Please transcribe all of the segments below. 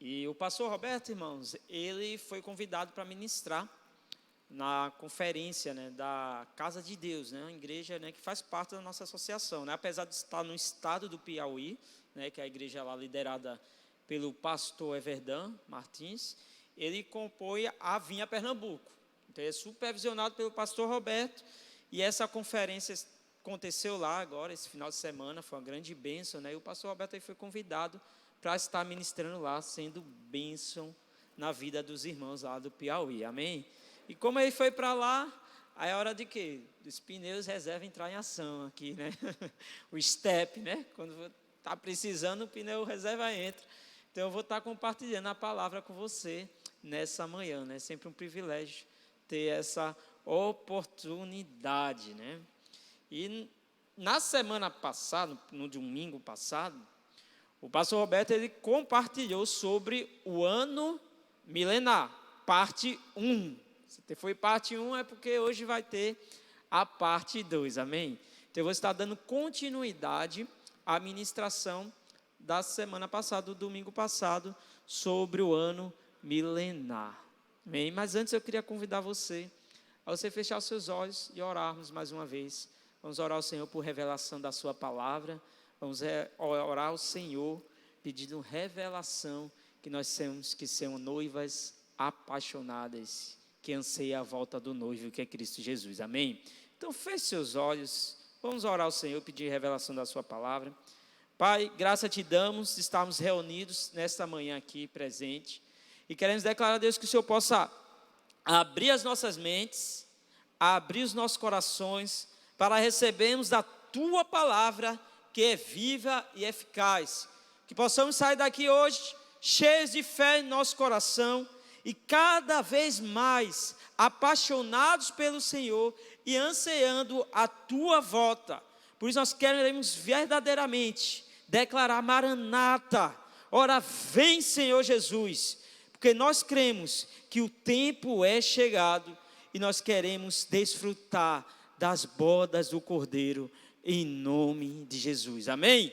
E o pastor Roberto, irmãos, ele foi convidado para ministrar na conferência, né, da Casa de Deus, né, uma igreja, né, que faz parte da nossa associação, né, apesar de estar no estado do Piauí, né, que é a igreja lá liderada pelo pastor Everdan Martins, ele compõe a Vinha Pernambuco. Então, é supervisionado pelo pastor Roberto, e essa conferência aconteceu lá agora, esse final de semana, foi uma grande bênção, né, e o pastor Roberto aí foi convidado para estar ministrando lá, sendo bênção na vida dos irmãos lá do Piauí, amém? E como ele foi para lá, aí é hora de quê? Dos pneus reserva entrar em ação aqui, né? O step, né? Quando está precisando, o pneu reserva entra. Então eu vou estar compartilhando a palavra com você nessa manhã, né? Sempre um privilégio ter essa oportunidade, né? E na semana passada, no domingo passado, o pastor Roberto ele compartilhou sobre o ano milenar, parte 1. Se foi parte 1 é porque hoje vai ter a parte 2, amém? Então eu vou estar dando continuidade à ministração da semana passada, do domingo passado, sobre o ano milenar, amém? Mas antes eu queria convidar você a você fechar os seus olhos e orarmos mais uma vez. Vamos orar ao Senhor por revelação da sua palavra, vamos orar ao Senhor pedindo revelação, que nós temos que ser noivas apaixonadas, que anseia a volta do noivo, que é Cristo Jesus, amém? Então feche seus olhos, vamos orar ao Senhor, pedir revelação da sua palavra. Pai, graça te damos de estarmos reunidos nesta manhã aqui, presente, e queremos declarar a Deus que o Senhor possa abrir as nossas mentes, abrir os nossos corações, para recebermos da tua palavra, que é viva e eficaz, que possamos sair daqui hoje, cheios de fé em nosso coração, e cada vez mais apaixonados pelo Senhor e ansiando a tua volta. Por isso nós queremos verdadeiramente declarar Maranata, ora vem Senhor Jesus, porque nós cremos que o tempo é chegado e nós queremos desfrutar das bodas do Cordeiro em nome de Jesus, amém?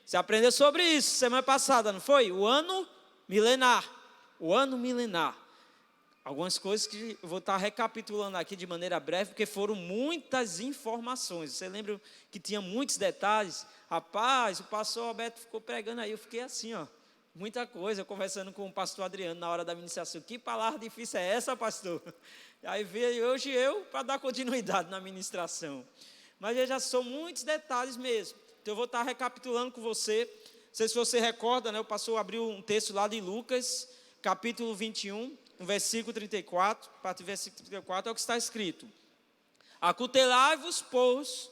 Você aprendeu sobre isso semana passada, não foi? O ano milenar. O ano milenar. Algumas coisas que eu vou estar recapitulando aqui de maneira breve, porque foram muitas informações. Você lembra que tinha muitos detalhes? Rapaz, o pastor Roberto ficou pregando aí, eu fiquei assim, ó, muita coisa, conversando com o pastor Adriano na hora da ministração. Que palavra difícil é essa, pastor? Aí veio hoje eu para dar continuidade na ministração. Mas veja, são muitos detalhes mesmo. Então eu vou estar recapitulando com você. Não sei se você recorda, né? O pastor abriu um texto lá de Lucas, capítulo 21, no versículo 34, a partir do versículo 34 é o que está escrito: acutelai-vos, pois,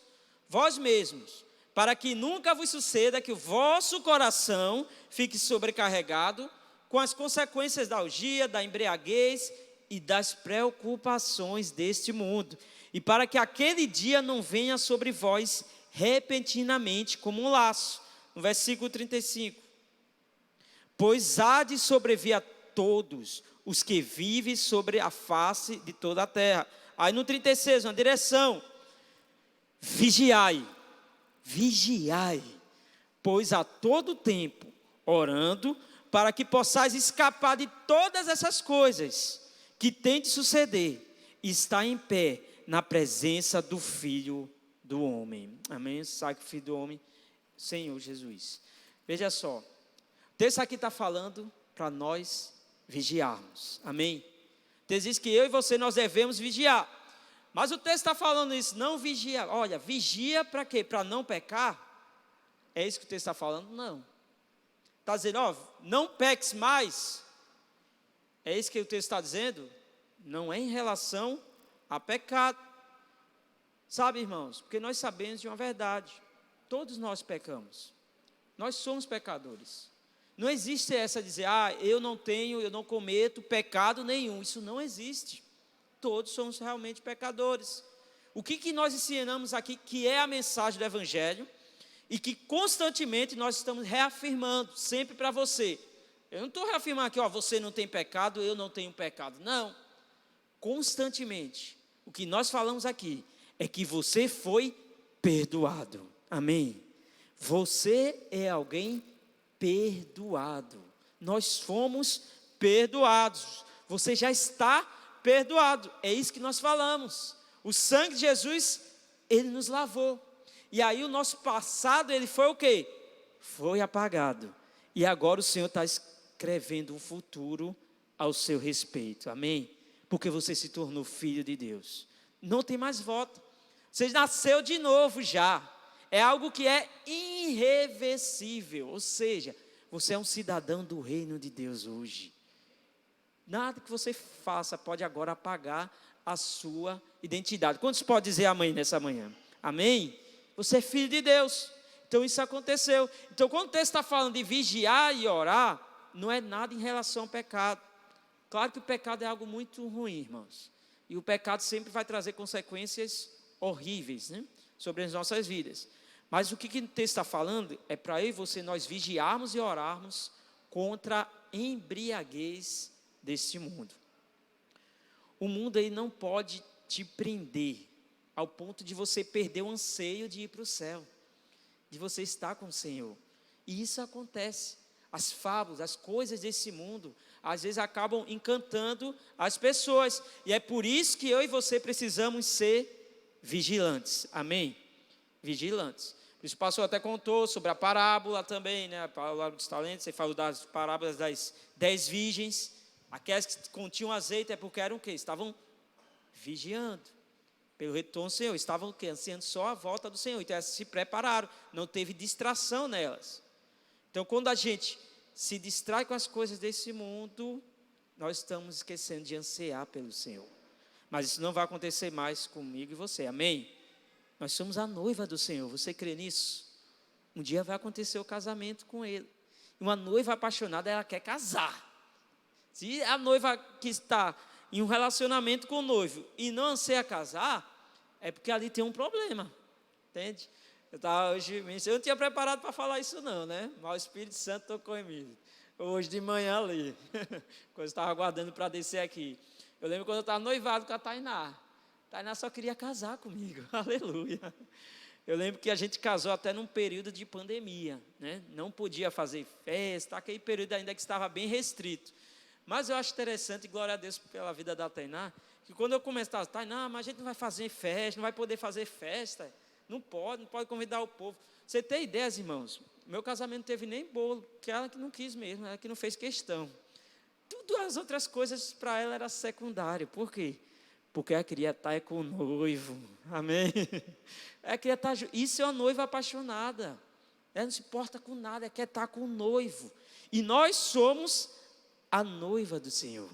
vós mesmos, para que nunca vos suceda que o vosso coração fique sobrecarregado com as consequências da orgia, da embriaguez e das preocupações deste mundo, e para que aquele dia não venha sobre vós repentinamente como um laço. No versículo 35, pois há de sobrevir a todos os que vivem sobre a face de toda a terra. Aí no 36, uma direção: vigiai, vigiai, pois a todo tempo orando, para que possais escapar de todas essas coisas que tem de suceder, e estar em pé na presença do Filho do Homem. Amém? Sabe que o Filho do Homem, Senhor Jesus. Veja só, o texto aqui está falando para nós vigiarmos, amém? O texto diz que eu e você nós devemos vigiar, mas o texto está falando isso, não vigia, olha, vigia para quê? Para não pecar? É isso que o texto está falando? Não, está dizendo, ó, não peques mais, é isso que o texto está dizendo? Não é em relação a pecado, sabe, irmãos, porque nós sabemos de uma verdade, todos nós pecamos, nós somos pecadores. Não existe essa dizer, eu não cometo pecado nenhum. Isso não existe. Todos somos realmente pecadores. O que nós ensinamos aqui, que é a mensagem do Evangelho, e que constantemente nós estamos reafirmando, sempre para você. Eu não estou reafirmando aqui, você não tem pecado, eu não tenho pecado. Não. Constantemente, o que nós falamos aqui, é que você foi perdoado. Amém? Você é alguém perdoado. Nós fomos perdoados. Você já está perdoado. É isso que nós falamos. O sangue de Jesus, ele nos lavou. E aí o nosso passado, ele foi o quê? Foi apagado. E agora o Senhor está escrevendo um futuro ao seu respeito. Amém? Porque você se tornou filho de Deus. Não tem mais volta. Você nasceu de novo já. É algo que é irreversível. Ou seja, você é um cidadão do reino de Deus hoje. Nada que você faça pode agora apagar a sua identidade. Quantos podem dizer amém nessa manhã? Amém? Você é filho de Deus. Então isso aconteceu. Então quando o texto está falando de vigiar e orar, não é nada em relação ao pecado. Claro que o pecado é algo muito ruim, irmãos. E o pecado sempre vai trazer consequências horríveis, né, sobre as nossas vidas. Mas o que o texto está falando é para eu e você nós vigiarmos e orarmos contra a embriaguez desse mundo. O mundo aí não pode te prender ao ponto de você perder o anseio de ir para o céu, de você estar com o Senhor. E isso acontece. As fábulas, as coisas desse mundo, às vezes acabam encantando as pessoas. E é por isso que eu e você precisamos ser vigilantes. Amém? Vigilantes. Por isso o pastor até contou sobre a parábola também, né? A parábola dos talentos. Você falou das parábolas das 10 virgens. Aquelas que continham azeite é porque eram o quê? Estavam vigiando pelo retorno do Senhor. Estavam o quê? Ansiando só a volta do Senhor. Então elas se prepararam. Não teve distração nelas. Então quando a gente se distrai com as coisas desse mundo, nós estamos esquecendo de ansiar pelo Senhor. Mas isso não vai acontecer mais comigo e você. Amém? Nós somos a noiva do Senhor. Você crê nisso? Um dia vai acontecer o casamento com Ele. Uma noiva apaixonada, ela quer casar. Se a noiva que está em um relacionamento com o noivo e não anseia casar, é porque ali tem um problema. Entende? Eu não tinha preparado para falar isso não, né? Mas o Espírito Santo tocou em mim. Hoje de manhã ali. Quando eu estava aguardando para descer aqui. Eu lembro quando eu estava noivado com a Tainá. Tainá só queria casar comigo. Aleluia. Eu lembro que a gente casou até num período de pandemia, né? Não podia fazer festa, aquele período ainda que estava bem restrito. Mas eu acho interessante, glória a Deus pela vida da Tainá, que quando eu começava, Tainá, mas a gente não vai fazer festa, não vai poder fazer festa. Não pode convidar o povo. Você tem ideias, irmãos? Meu casamento não teve nem bolo, que ela que não quis mesmo, ela que não fez questão. Tudo as outras coisas para ela era secundário. Por quê? Porque ela queria estar com o noivo. Amém? Ela queria estar, isso é uma noiva apaixonada. Ela não se importa com nada, ela quer estar com o noivo. E nós somos a noiva do Senhor.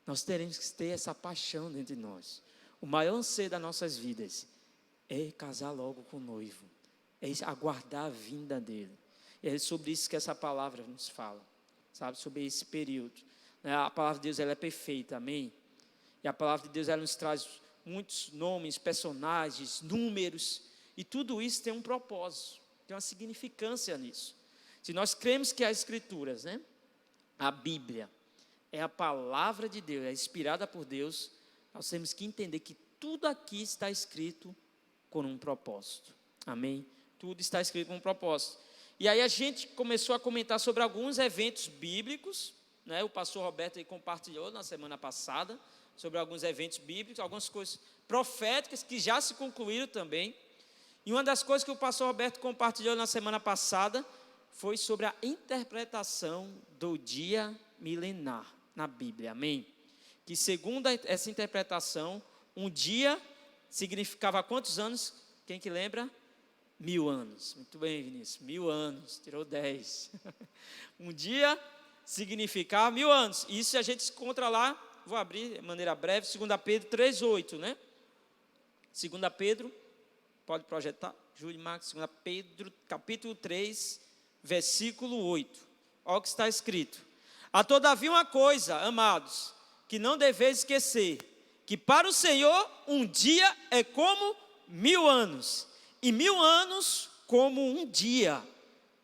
Nós teremos que ter essa paixão dentro de nós. O maior anseio das nossas vidas é casar logo com o noivo, é aguardar a vinda dele. E é sobre isso que essa palavra nos fala, sabe, sobre esse período. A palavra de Deus, ela é perfeita, amém? E a palavra de Deus, ela nos traz muitos nomes, personagens, números, e tudo isso tem um propósito, tem uma significância nisso. Se nós cremos que as Escrituras, né, a Bíblia, é a palavra de Deus, é inspirada por Deus, nós temos que entender que tudo aqui está escrito com um propósito, amém? Tudo está escrito com um propósito. E aí a gente começou a comentar sobre alguns eventos bíblicos, né? O pastor Roberto aí compartilhou na semana passada sobre alguns eventos bíblicos, algumas coisas proféticas que já se concluíram também. E uma das coisas que o pastor Roberto compartilhou na semana passada foi sobre a interpretação do dia milenar na Bíblia, amém? Que segundo essa interpretação, um dia significava quantos anos? Quem que lembra? 1000 anos. Muito bem, Vinícius. 1000 anos. Tirou 10. Um dia significava 1000 anos. Isso a gente encontra lá. Vou abrir de maneira breve. 2 Pedro 3,8, né? 2 Pedro. Pode projetar. Júlio Marcos. 2 Pedro, capítulo 3, versículo 8. Olha o que está escrito. Há todavia uma coisa, amados, que não deveis esquecer, que para o Senhor um dia é como 1000 anos, e 1000 anos como um dia.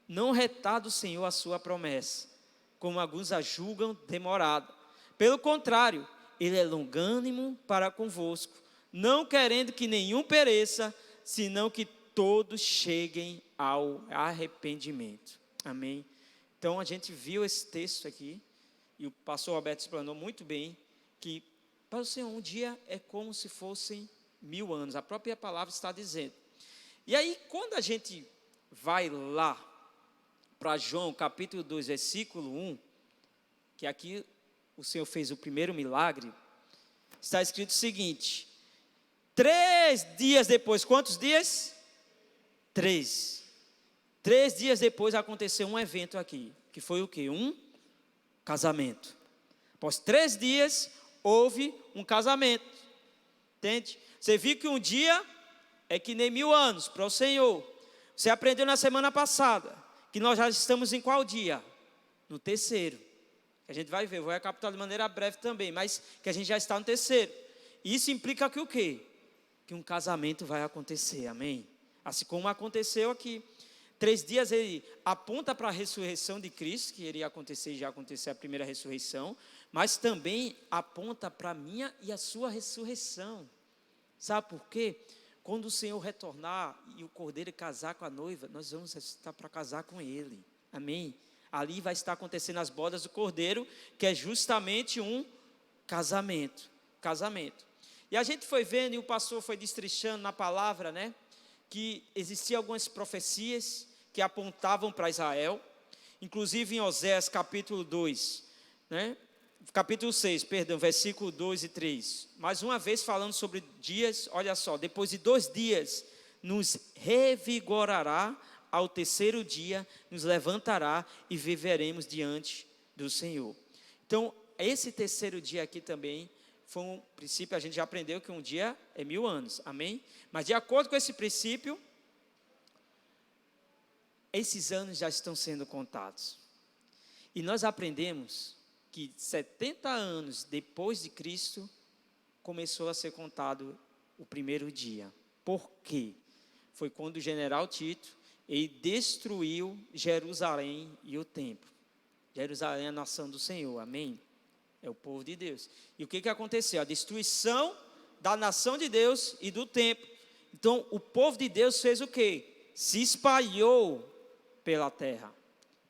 Não retarda o Senhor a sua promessa, como alguns a julgam demorada. Pelo contrário, Ele é longânimo para convosco, não querendo que nenhum pereça, senão que todos cheguem ao arrependimento. Amém? Então, a gente viu esse texto aqui, e o pastor Roberto explanou muito bem, que para o Senhor um dia é como se fossem 1000 anos. A própria palavra está dizendo. E aí, quando a gente vai lá para João, capítulo 2, versículo 1, que aqui o Senhor fez o primeiro milagre, está escrito o seguinte: 3 dias depois, quantos dias? 3. 3 dias depois aconteceu um evento aqui, que foi o quê? Um casamento. Após 3 dias, houve um casamento. Entende? Você viu que um dia é que nem 1000 anos para o Senhor. Você aprendeu na semana passada que nós já estamos em qual dia? No terceiro. A gente vai ver, vou recapitular de maneira breve também, mas que a gente já está no terceiro. E isso implica que o quê? Que um casamento vai acontecer, amém? Assim como aconteceu aqui. 3 dias ele aponta para a ressurreição de Cristo, que iria acontecer e já aconteceu a primeira ressurreição, mas também aponta para a minha e a sua ressurreição. Sabe por quê? Quando o Senhor retornar e o cordeiro casar com a noiva, nós vamos estar para casar com ele, amém? Ali vai estar acontecendo as bodas do cordeiro, que é justamente um casamento. E a gente foi vendo, e o pastor foi destrinchando na palavra, né? Que existiam algumas profecias que apontavam para Israel, inclusive em Oséias capítulo 2, né? Capítulo 6, perdão, versículo 2 e 3. Mais uma vez falando sobre dias, olha só, depois de 2 dias, nos revigorará, ao terceiro dia, nos levantará e viveremos diante do Senhor. Então, esse terceiro dia aqui também, foi um princípio, a gente já aprendeu que um dia é 1000 anos, amém? Mas de acordo com esse princípio, esses anos já estão sendo contados. E nós aprendemos que 70 anos depois de Cristo, começou a ser contado o primeiro dia. Por quê? Foi quando o general Tito, ele destruiu Jerusalém e o templo. Jerusalém é a nação do Senhor, amém? É o povo de Deus. E o que aconteceu? A destruição da nação de Deus e do templo. Então, o povo de Deus fez o quê? Se espalhou pela terra,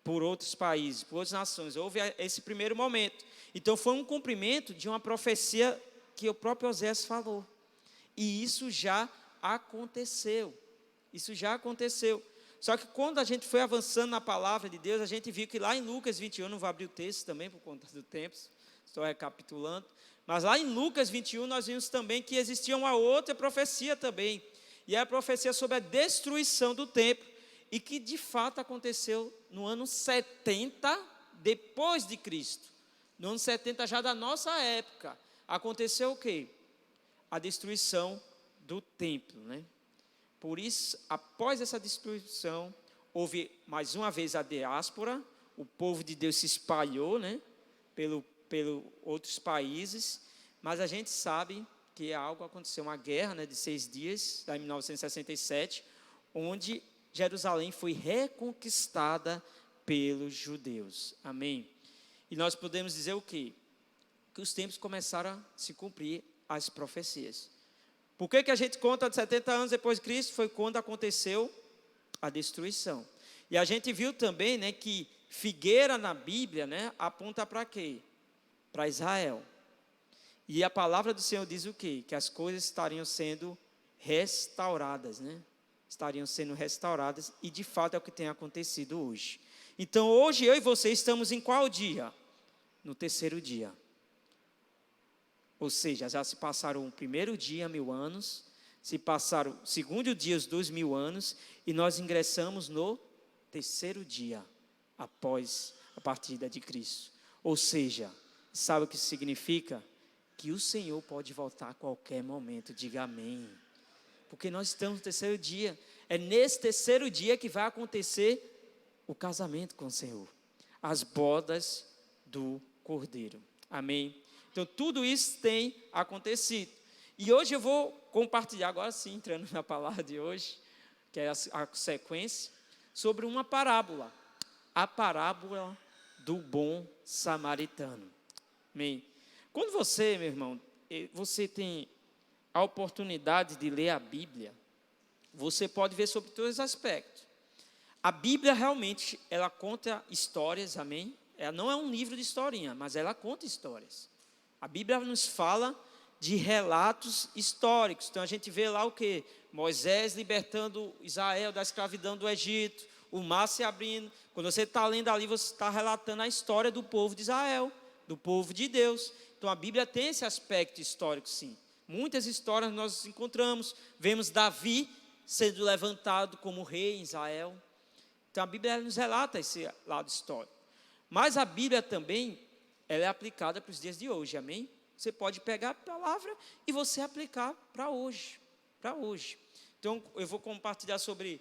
por outros países, por outras nações. Houve esse primeiro momento. Então, foi um cumprimento de uma profecia que o próprio Oséias falou. E isso já aconteceu. Só que quando a gente foi avançando na palavra de Deus, a gente viu que lá em Lucas 21, não vou abrir o texto também por conta do tempo, estou recapitulando, mas lá em Lucas 21 nós vimos também que existia uma outra profecia também, e é a profecia sobre a destruição do templo, e que de fato aconteceu no ano 70 depois de Cristo, no ano 70 já da nossa época. Aconteceu o quê? A destruição do templo, né? Por isso, após essa destruição, houve mais uma vez a diáspora, o povo de Deus se espalhou, né, pelo outros países, mas a gente sabe que algo aconteceu, uma guerra, né, de 6 dias, lá em 1967, onde Jerusalém foi reconquistada pelos judeus, amém? E nós podemos dizer o quê? Que os tempos começaram a se cumprir as profecias. Por que a gente conta de 70 anos depois de Cristo? Foi quando aconteceu a destruição. E a gente viu também, né, que figueira na Bíblia, né, aponta para quê? Para Israel. E a palavra do Senhor diz o quê? Que as coisas estariam sendo restauradas, né? Estariam sendo restauradas, e de fato é o que tem acontecido hoje. Então hoje eu e você estamos em qual dia? No terceiro dia. Ou seja, já se passaram o primeiro dia 1000 anos, se passaram o segundo dia os 2000 anos, e nós ingressamos no terceiro dia, após a partida de Cristo. Ou seja, sabe o que isso significa? Que o Senhor pode voltar a qualquer momento, diga amém. Porque nós estamos no terceiro dia, é nesse terceiro dia que vai acontecer o casamento com o Senhor, as bodas do Cordeiro, amém? Então, tudo isso tem acontecido. E hoje eu vou compartilhar, agora sim, entrando na palavra de hoje, que é a sequência, sobre uma parábola. A parábola do bom samaritano. Amém? Quando você, meu irmão, você tem a oportunidade de ler a Bíblia, você pode ver sobre todos os aspectos. A Bíblia realmente, ela conta histórias, amém? Ela não é um livro de historinha, mas ela conta histórias. A Bíblia nos fala de relatos históricos. Então a gente vê lá o quê? Moisés libertando Israel da escravidão do Egito, o mar se abrindo. Quando você está lendo ali, você está relatando a história do povo de Israel, do povo de Deus. Então a Bíblia tem esse aspecto histórico, sim. Muitas histórias nós encontramos. Vemos Davi sendo levantado como rei em Israel. Então a Bíblia nos relata esse lado histórico. Mas a Bíblia também, ela é aplicada para os dias de hoje, amém? Você pode pegar a palavra e você aplicar para hoje, para hoje. Então eu vou compartilhar sobre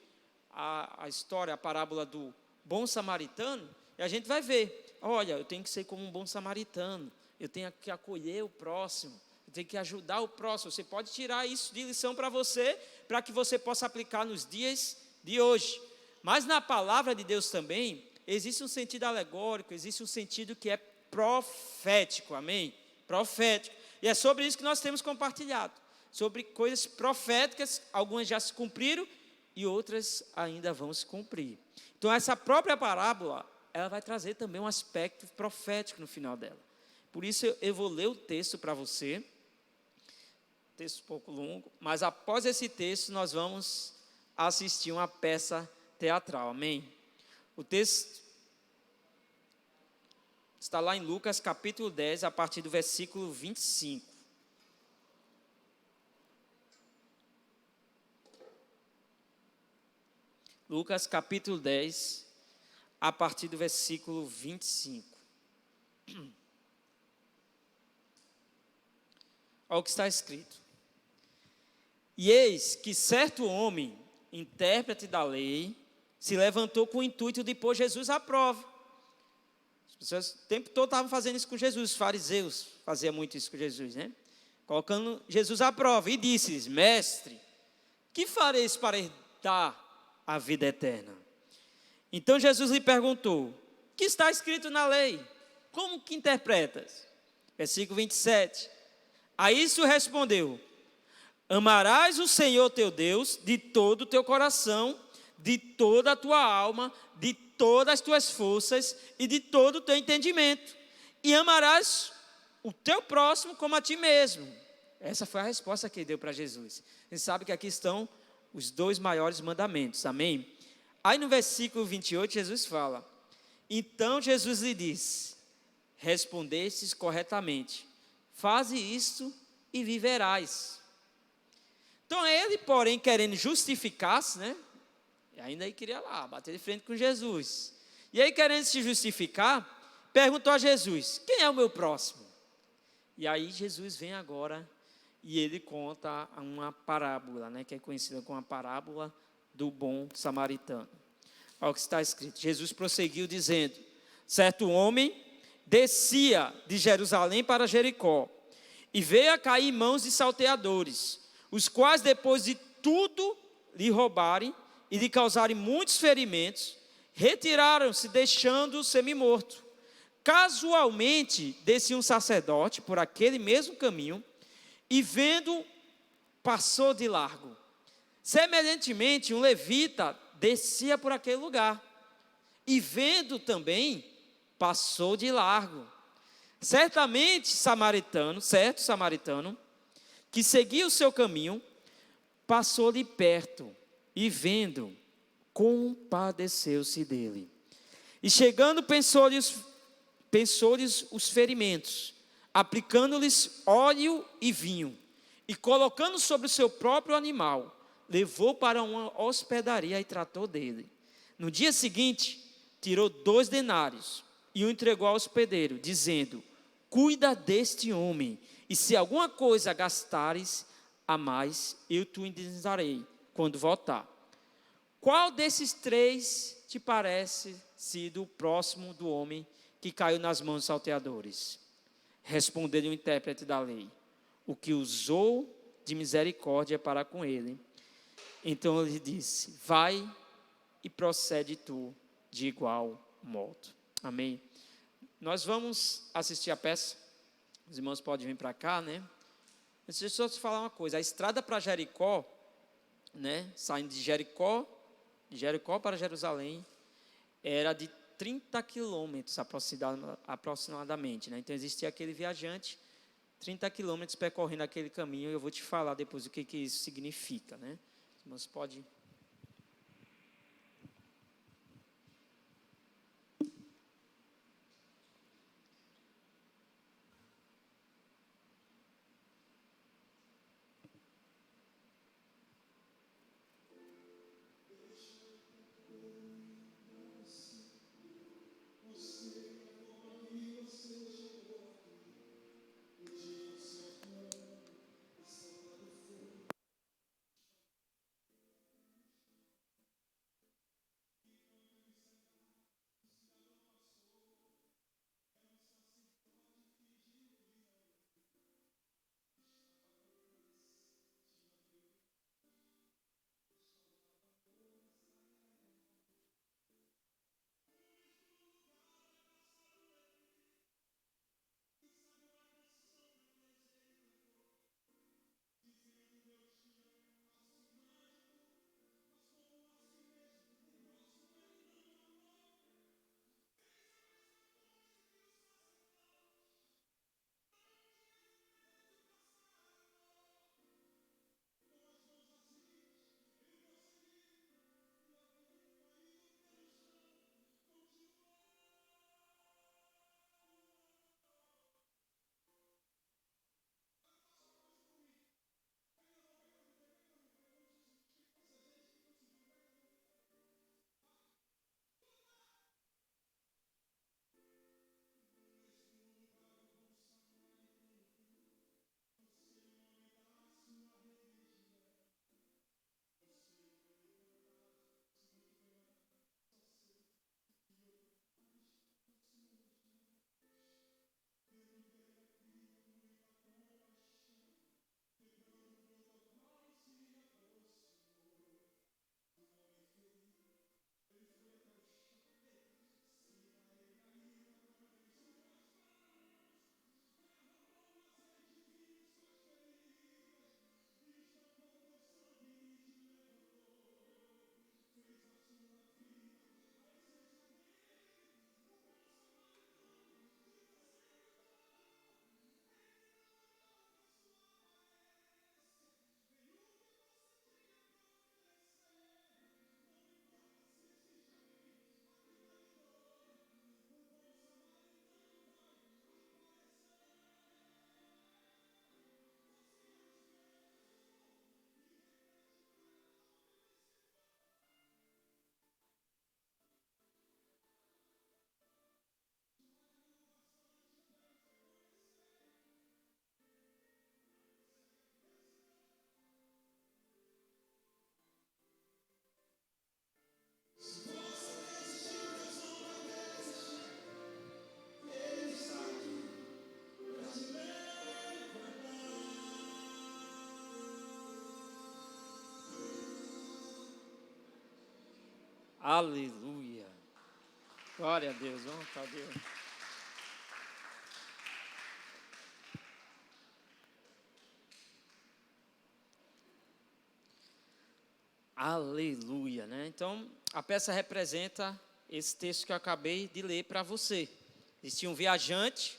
a história, a parábola do bom samaritano, e a gente vai ver, olha, eu tenho que ser como um bom samaritano, eu tenho que acolher o próximo, eu tenho que ajudar o próximo. Você pode tirar isso de lição para você, para que você possa aplicar nos dias de hoje. Mas na palavra de Deus também, existe um sentido alegórico, existe um sentido que é profético, amém? Profético. E é sobre isso que nós temos compartilhado, sobre coisas proféticas, algumas já se cumpriram e outras ainda vão se cumprir. Então essa própria parábola, ela vai trazer também um aspecto profético no final dela. Por isso eu vou ler o texto para você, texto um pouco longo, mas após esse texto nós vamos assistir uma peça teatral, amém? O texto está lá em Lucas capítulo 10, a partir do versículo 25. Lucas capítulo 10, a partir do versículo 25. Olha o que está escrito. E eis que certo homem, intérprete da lei, se levantou com o intuito de pôr Jesus à prova. As pessoas o tempo todo estavam fazendo isso com Jesus, os fariseus faziam muito isso com Jesus, né? Colocando Jesus à prova, e disse: mestre, que fareis para herdar a vida eterna? Então Jesus lhe perguntou: que está escrito na lei? Como que interpretas? Versículo 27. A isso respondeu: amarás o Senhor teu Deus de todo o teu coração, de toda a tua alma, de todas as tuas forças e de todo o teu entendimento, e amarás o teu próximo como a ti mesmo. Essa foi a resposta que ele deu para Jesus. A gente sabe que aqui estão os dois maiores mandamentos, amém? Aí no versículo 28 Jesus fala: então Jesus lhe disse: respondestes corretamente, faze isto e viverás. Então ele, porém, querendo justificar-se, né? E ainda aí queria lá, bater de frente com Jesus. E aí, querendo se justificar, perguntou a Jesus: quem é o meu próximo? E aí Jesus vem agora e ele conta uma parábola, né, que é conhecida como a parábola do bom samaritano. Olha o que está escrito. Jesus prosseguiu dizendo: certo homem descia de Jerusalém para Jericó e veio a cair em mãos de salteadores, os quais, depois de tudo lhe roubarem e lhe causarem muitos ferimentos, retiraram-se, deixando-o semi-morto. Casualmente descia um sacerdote por aquele mesmo caminho e, vendo, passou de largo. Semelhantemente, um levita descia por aquele lugar e, vendo também, passou de largo. Certamente certo samaritano, que seguia o seu caminho, passou-lhe perto e, vendo, compadeceu-se dele. E chegando, pensou-lhes os ferimentos, aplicando-lhes óleo e vinho, e colocando sobre o seu próprio animal, levou para uma hospedaria e tratou dele. No dia seguinte, tirou 2 denários e o entregou ao hospedeiro, dizendo: cuida deste homem, e se alguma coisa gastares a mais, eu te indenizarei quando voltar. Qual desses 3 te parece sido o próximo do homem que caiu nas mãos dos salteadores? Respondeu-lhe o intérprete da lei: o que usou de misericórdia para com ele. Então ele disse: vai e procede tu de igual modo. Amém? Nós vamos assistir a peça. Os irmãos podem vir para cá, né? Deixa eu só te falar uma coisa. A estrada para Jericó, né? Saindo de Jericó, de Jericó para Jerusalém, era de 30 quilômetros aproximadamente, né? Então existia aquele viajante, 30 quilômetros percorrendo aquele caminho, e eu vou te falar depois o que isso significa, né? Mas pode... Aleluia. Glória a Deus. Vamos para Deus. Aleluia, né? Então, a peça representa esse texto que eu acabei de ler para você. Existia um viajante,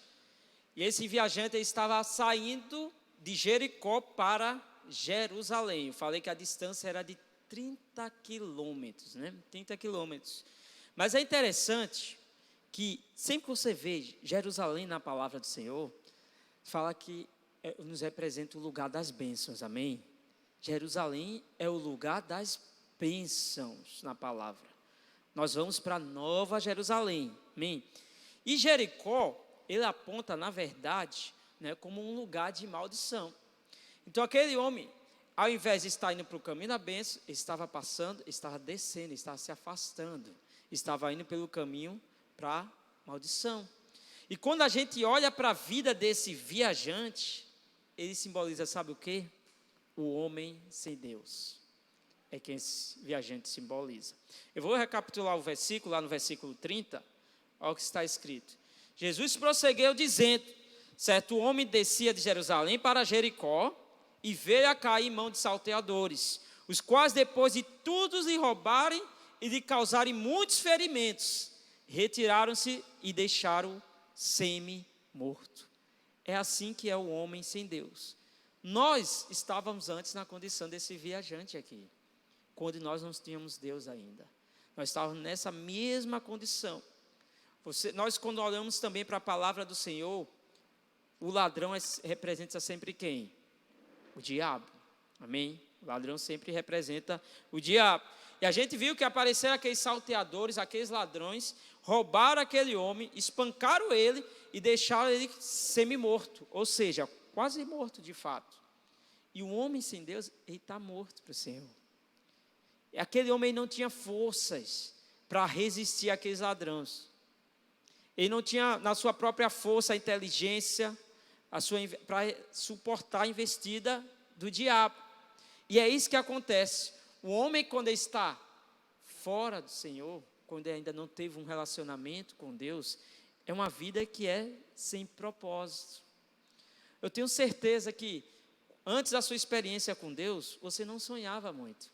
e esse viajante estava saindo de Jericó para Jerusalém. Eu falei que a distância era de 30 quilômetros, né? 30 quilômetros. Mas é interessante que sempre que você vê Jerusalém na palavra do Senhor, fala que nos representa o lugar das bênçãos, amém? Jerusalém é o lugar das bênçãos na palavra. Nós vamos para Nova Jerusalém, amém? E Jericó, ele aponta, na verdade, né, como um lugar de maldição. Então aquele homem, ao invés de estar indo para o caminho da bênção, estava passando, estava descendo, estava se afastando, estava indo pelo caminho para a maldição. E quando a gente olha para a vida desse viajante, ele simboliza, sabe o quê? O homem sem Deus. É quem esse viajante simboliza. Eu vou recapitular o versículo, lá no versículo 30, olha o que está escrito. Jesus prosseguiu dizendo, certo homem descia de Jerusalém para Jericó, e veio a cair em mão de salteadores, os quais depois de todos lhe roubarem, e de causarem muitos ferimentos, retiraram-se e deixaram semi-morto. É assim que é o homem sem Deus. Nós estávamos antes na condição desse viajante aqui, quando nós não tínhamos Deus ainda. Nós estávamos nessa mesma condição. Nós, quando olhamos também para a palavra do Senhor, o ladrão representa sempre quem? O diabo. Amém? O ladrão sempre representa o diabo. E a gente viu que apareceram aqueles salteadores, aqueles ladrões, roubaram aquele homem, espancaram ele e deixaram ele semi-morto, ou seja, quase morto de fato. E o homem sem Deus, ele está morto para o Senhor. Aquele homem não tinha forças para resistir àqueles ladrões. Ele não tinha na sua própria força a inteligência para suportar a investida do diabo. E é isso que acontece. O homem, quando ele está fora do Senhor, quando ele ainda não teve um relacionamento com Deus, é uma vida que é sem propósito. Eu tenho certeza que antes da sua experiência com Deus, você não sonhava muito.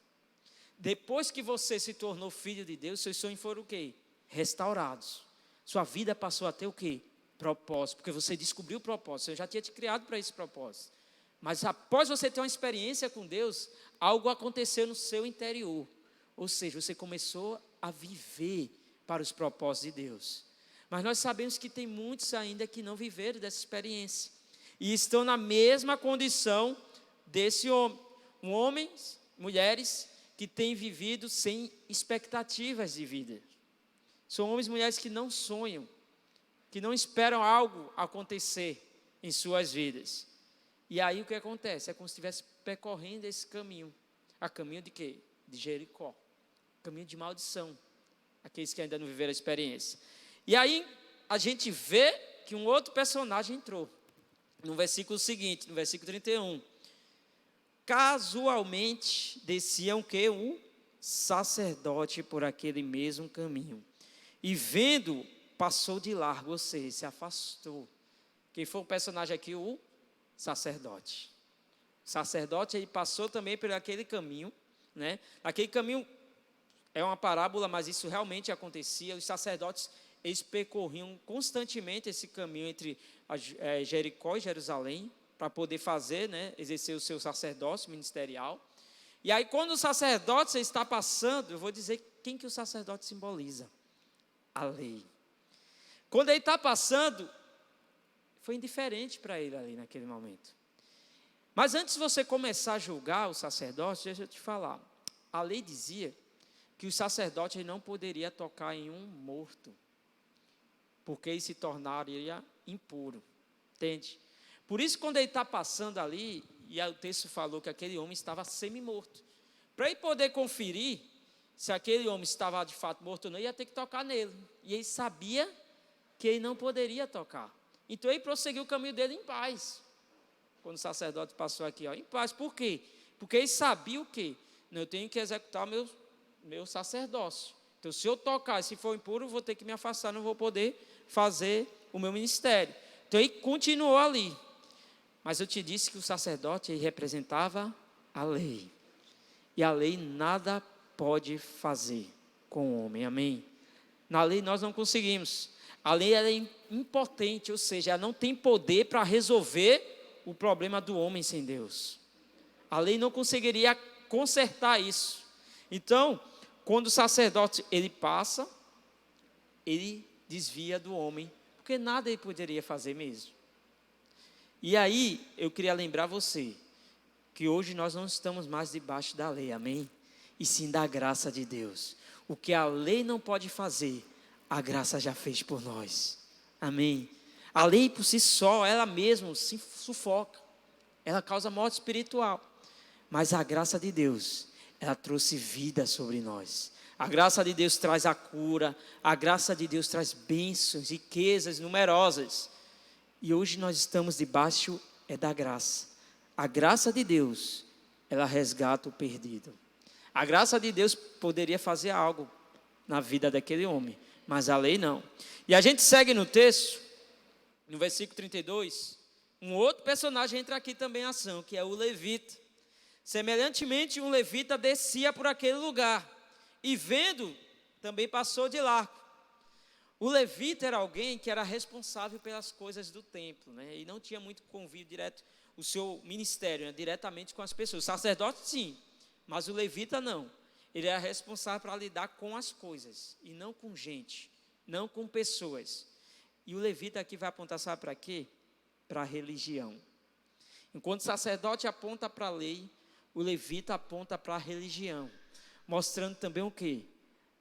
Depois que você se tornou filho de Deus, seus sonhos foram o quê? Restaurados. Sua vida passou a ter o quê? Propósito, porque você descobriu o propósito. Eu já tinha te criado para esse propósito. Mas após você ter uma experiência com Deus, algo aconteceu no seu interior. Ou seja, você começou a viver para os propósitos de Deus. Mas nós sabemos que tem muitos ainda que não viveram dessa experiência. E estão na mesma condição desse homem. Homens, mulheres que têm vivido sem expectativas de vida. São homens e mulheres que não sonham, que não esperam algo acontecer em suas vidas. E aí o que acontece? É como se estivesse percorrendo esse caminho. A caminho de quê? De Jericó. Caminho de maldição. Aqueles que ainda não viveram a experiência. E aí a gente vê que um outro personagem entrou. No versículo seguinte, no versículo 31. Casualmente descia o quê? Um sacerdote por aquele mesmo caminho. E vendo, passou de largo, ou seja, se afastou. Quem foi o personagem aqui? O sacerdote. O sacerdote, ele passou também por aquele caminho, né? Aquele caminho é uma parábola, mas isso realmente acontecia. Os sacerdotes, eles percorriam constantemente esse caminho entre Jericó e Jerusalém, para poder fazer, né, exercer o seu sacerdócio ministerial. E aí, quando o sacerdote está passando, eu vou dizer quem que o sacerdote simboliza. A lei. Quando ele está passando, foi indiferente para ele ali naquele momento. Mas antes de você começar a julgar o sacerdote, deixa eu te falar. A lei dizia que o sacerdote não poderia tocar em um morto, porque ele se tornaria impuro. Entende? Por isso, quando ele está passando ali, e o texto falou que aquele homem estava semi-morto. Para ele poder conferir se aquele homem estava de fato morto ou não, ia ter que tocar nele. E ele sabia que ele não poderia tocar. Então ele prosseguiu o caminho dele em paz. Quando o sacerdote passou aqui, em paz. Por quê? Porque ele sabia o quê? Eu tenho que executar meu sacerdócio. Então, se eu tocar e se for impuro, eu vou ter que me afastar, não vou poder fazer o meu ministério. Então ele continuou ali. Mas eu te disse que o sacerdote ele representava a lei. E a lei nada pode fazer com o homem, amém? Na lei nós não conseguimos. A lei ela é impotente, ou seja, ela não tem poder para resolver o problema do homem sem Deus. A lei não conseguiria consertar isso. Então, quando o sacerdote ele passa, ele desvia do homem, porque nada ele poderia fazer mesmo. E aí, eu queria lembrar você, que hoje nós não estamos mais debaixo da lei, amém? E sim da graça de Deus. O que a lei não pode fazer, a graça já fez por nós, amém? A lei por si só, ela mesma se sufoca, ela causa morte espiritual. Mas a graça de Deus, ela trouxe vida sobre nós. A graça de Deus traz a cura, a graça de Deus traz bênçãos, riquezas numerosas. E hoje nós estamos debaixo da graça. A graça de Deus, ela resgata o perdido. A graça de Deus poderia fazer algo na vida daquele homem, mas a lei não. E a gente segue no texto, no versículo 32, um outro personagem entra aqui também em ação, que é o levita. Semelhantemente, um levita descia por aquele lugar, e vendo, também passou de largo. O levita era alguém que era responsável pelas coisas do templo, né? E não tinha muito convívio direto, o seu ministério, né? Diretamente com as pessoas. O sacerdote sim, mas o levita não. Ele era responsável para lidar com as coisas, e não com gente, não com pessoas. E o levita aqui vai apontar, sabe para quê? Para a religião. Enquanto o sacerdote aponta para a lei, o levita aponta para a religião. Mostrando também o quê?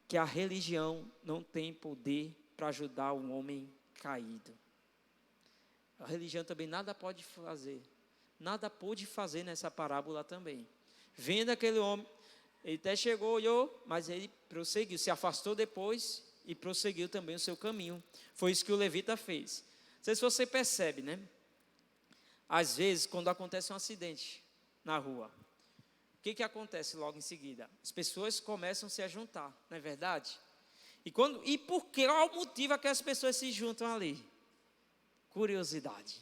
Que a religião não tem poder para ajudar um homem caído. A religião também nada pode fazer. Nada pôde fazer nessa parábola também. Vendo aquele homem, ele até chegou, olhou, mas ele prosseguiu, se afastou depois e prosseguiu também o seu caminho. Foi isso que o levita fez. Não sei se você percebe, né? Às vezes, quando acontece um acidente na rua, o que acontece logo em seguida? As pessoas começam a se juntar, não é verdade? E por que? Qual o motivo que as pessoas se juntam ali? Curiosidade.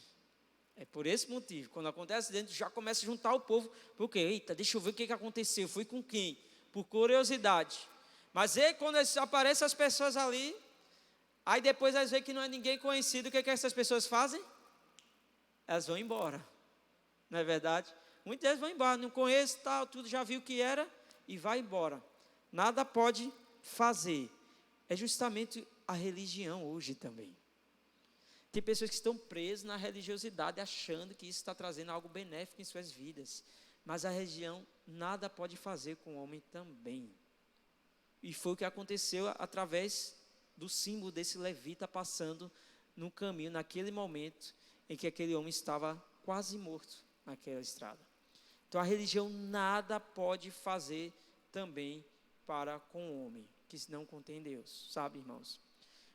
É por esse motivo. Quando acontece acidente, já começa a juntar o povo. Por quê? Eita, deixa eu ver o que aconteceu. Fui com quem? Por curiosidade. Mas aí, quando aparecem as pessoas ali, aí depois elas veem que não é ninguém conhecido, o que essas pessoas fazem? Elas vão embora. Não é verdade? Muitas vezes vão embora, não conheço, tal, tudo, já viu o que era, e vai embora. Nada pode fazer. É justamente a religião hoje também. Tem pessoas que estão presas na religiosidade, achando que isso está trazendo algo benéfico em suas vidas. Mas a religião nada pode fazer com o homem também. E foi o que aconteceu através do símbolo desse levita passando no caminho, naquele momento em que aquele homem estava quase morto naquela estrada. Então a religião nada pode fazer também para com o homem que não contém Deus, sabe, irmãos?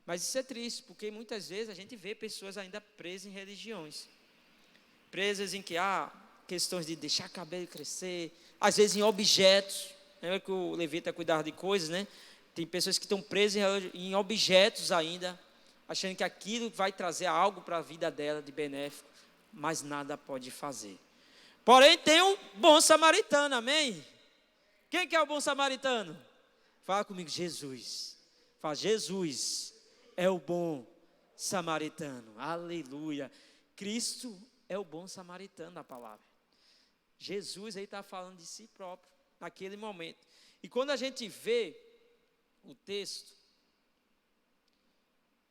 Mas isso é triste, porque muitas vezes a gente vê pessoas ainda presas em religiões, presas em que há questões de deixar cabelo crescer, às vezes em objetos. Lembra que o levita cuidava de coisas, né? Tem pessoas que estão presas em objetos ainda, achando que aquilo vai trazer algo para a vida dela de benéfico, mas nada pode fazer. Porém, tem um bom samaritano, amém? Quem que é o bom samaritano? Fala comigo, Jesus. Fala, Jesus é o bom samaritano. Aleluia. Cristo é o bom samaritano da palavra. Jesus aí está falando de si próprio, naquele momento. E quando a gente vê o texto,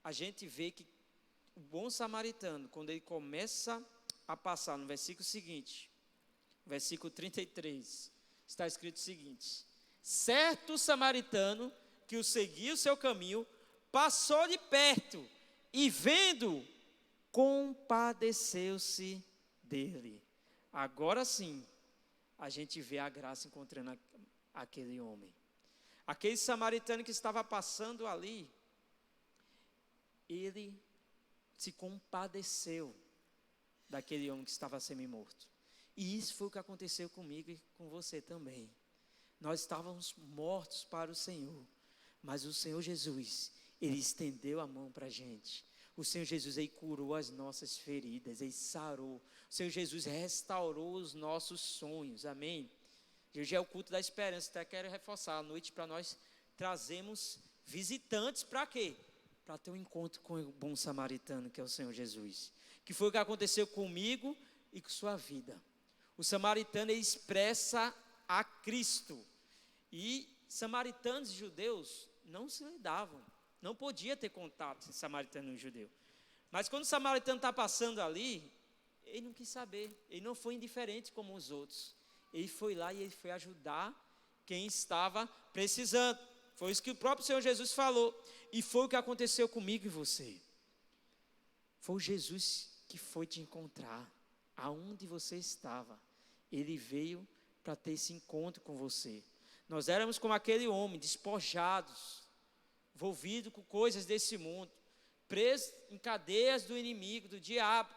a gente vê que o bom samaritano, quando ele começa a passar no versículo seguinte, versículo 33, está escrito o seguinte: certo samaritano que o seguia o seu caminho, passou de perto e vendo, compadeceu-se dele. Agora sim, a gente vê a graça encontrando aquele homem. Aquele samaritano que estava passando ali, ele se compadeceu daquele homem que estava semi-morto. E isso foi o que aconteceu comigo e com você também. Nós estávamos mortos para o Senhor, mas o Senhor Jesus, Ele estendeu a mão para a gente. O Senhor Jesus, Ele curou as nossas feridas, Ele sarou. O Senhor Jesus restaurou os nossos sonhos, amém? Hoje é o culto da esperança, até quero reforçar a noite para nós trazemos visitantes para quê? Para ter um encontro com o bom samaritano, que é o Senhor Jesus. Que foi o que aconteceu comigo e com sua vida. O samaritano, ele expressa a Cristo. E samaritanos e judeus não se lidavam. Não podia ter contato entre samaritano e judeu. Mas quando o samaritano está passando ali, ele não quis saber. Ele não foi indiferente como os outros. Ele foi lá e ele foi ajudar quem estava precisando. Foi isso que o próprio Senhor Jesus falou. E foi o que aconteceu comigo e você. Foi o Jesus que foi te encontrar. Aonde você estava. Ele veio para ter esse encontro com você. Nós éramos como aquele homem, despojados, envolvidos com coisas desse mundo, presos em cadeias do inimigo, do diabo.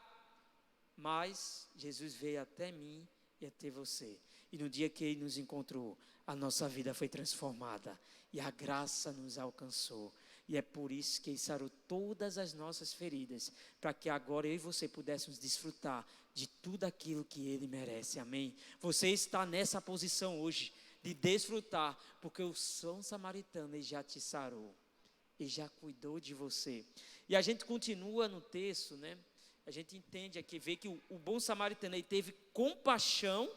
Mas Jesus veio até mim e até você. E no dia que Ele nos encontrou, a nossa vida foi transformada. E a graça nos alcançou. E é por isso que Ele sarou todas as nossas feridas, para que agora eu e você pudéssemos desfrutar de tudo aquilo que Ele merece, amém? Você está nessa posição hoje, de desfrutar, porque o bom samaritano ele já te sarou, ele já cuidou de você. E a gente continua no texto, né? A gente entende aqui, vê que o bom samaritano ele teve compaixão,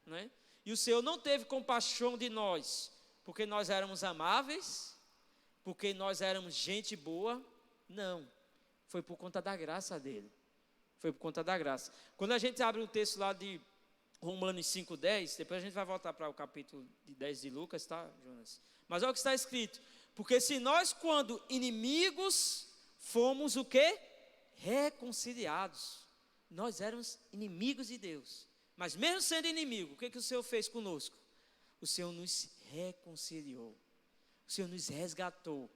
né? E o Senhor não teve compaixão de nós, porque nós éramos amáveis, porque nós éramos gente boa, não. Foi por conta da graça dele. Foi por conta da graça. Quando a gente abre um texto lá de Romanos 5:10, depois a gente vai voltar para o capítulo 10 de Lucas, tá, Jonas? Mas olha o que está escrito. Porque se nós, quando inimigos, fomos o quê? Reconciliados. Nós éramos inimigos de Deus. Mas mesmo sendo inimigo, o que o Senhor fez conosco? O Senhor nos reconciliou. O Senhor nos resgatou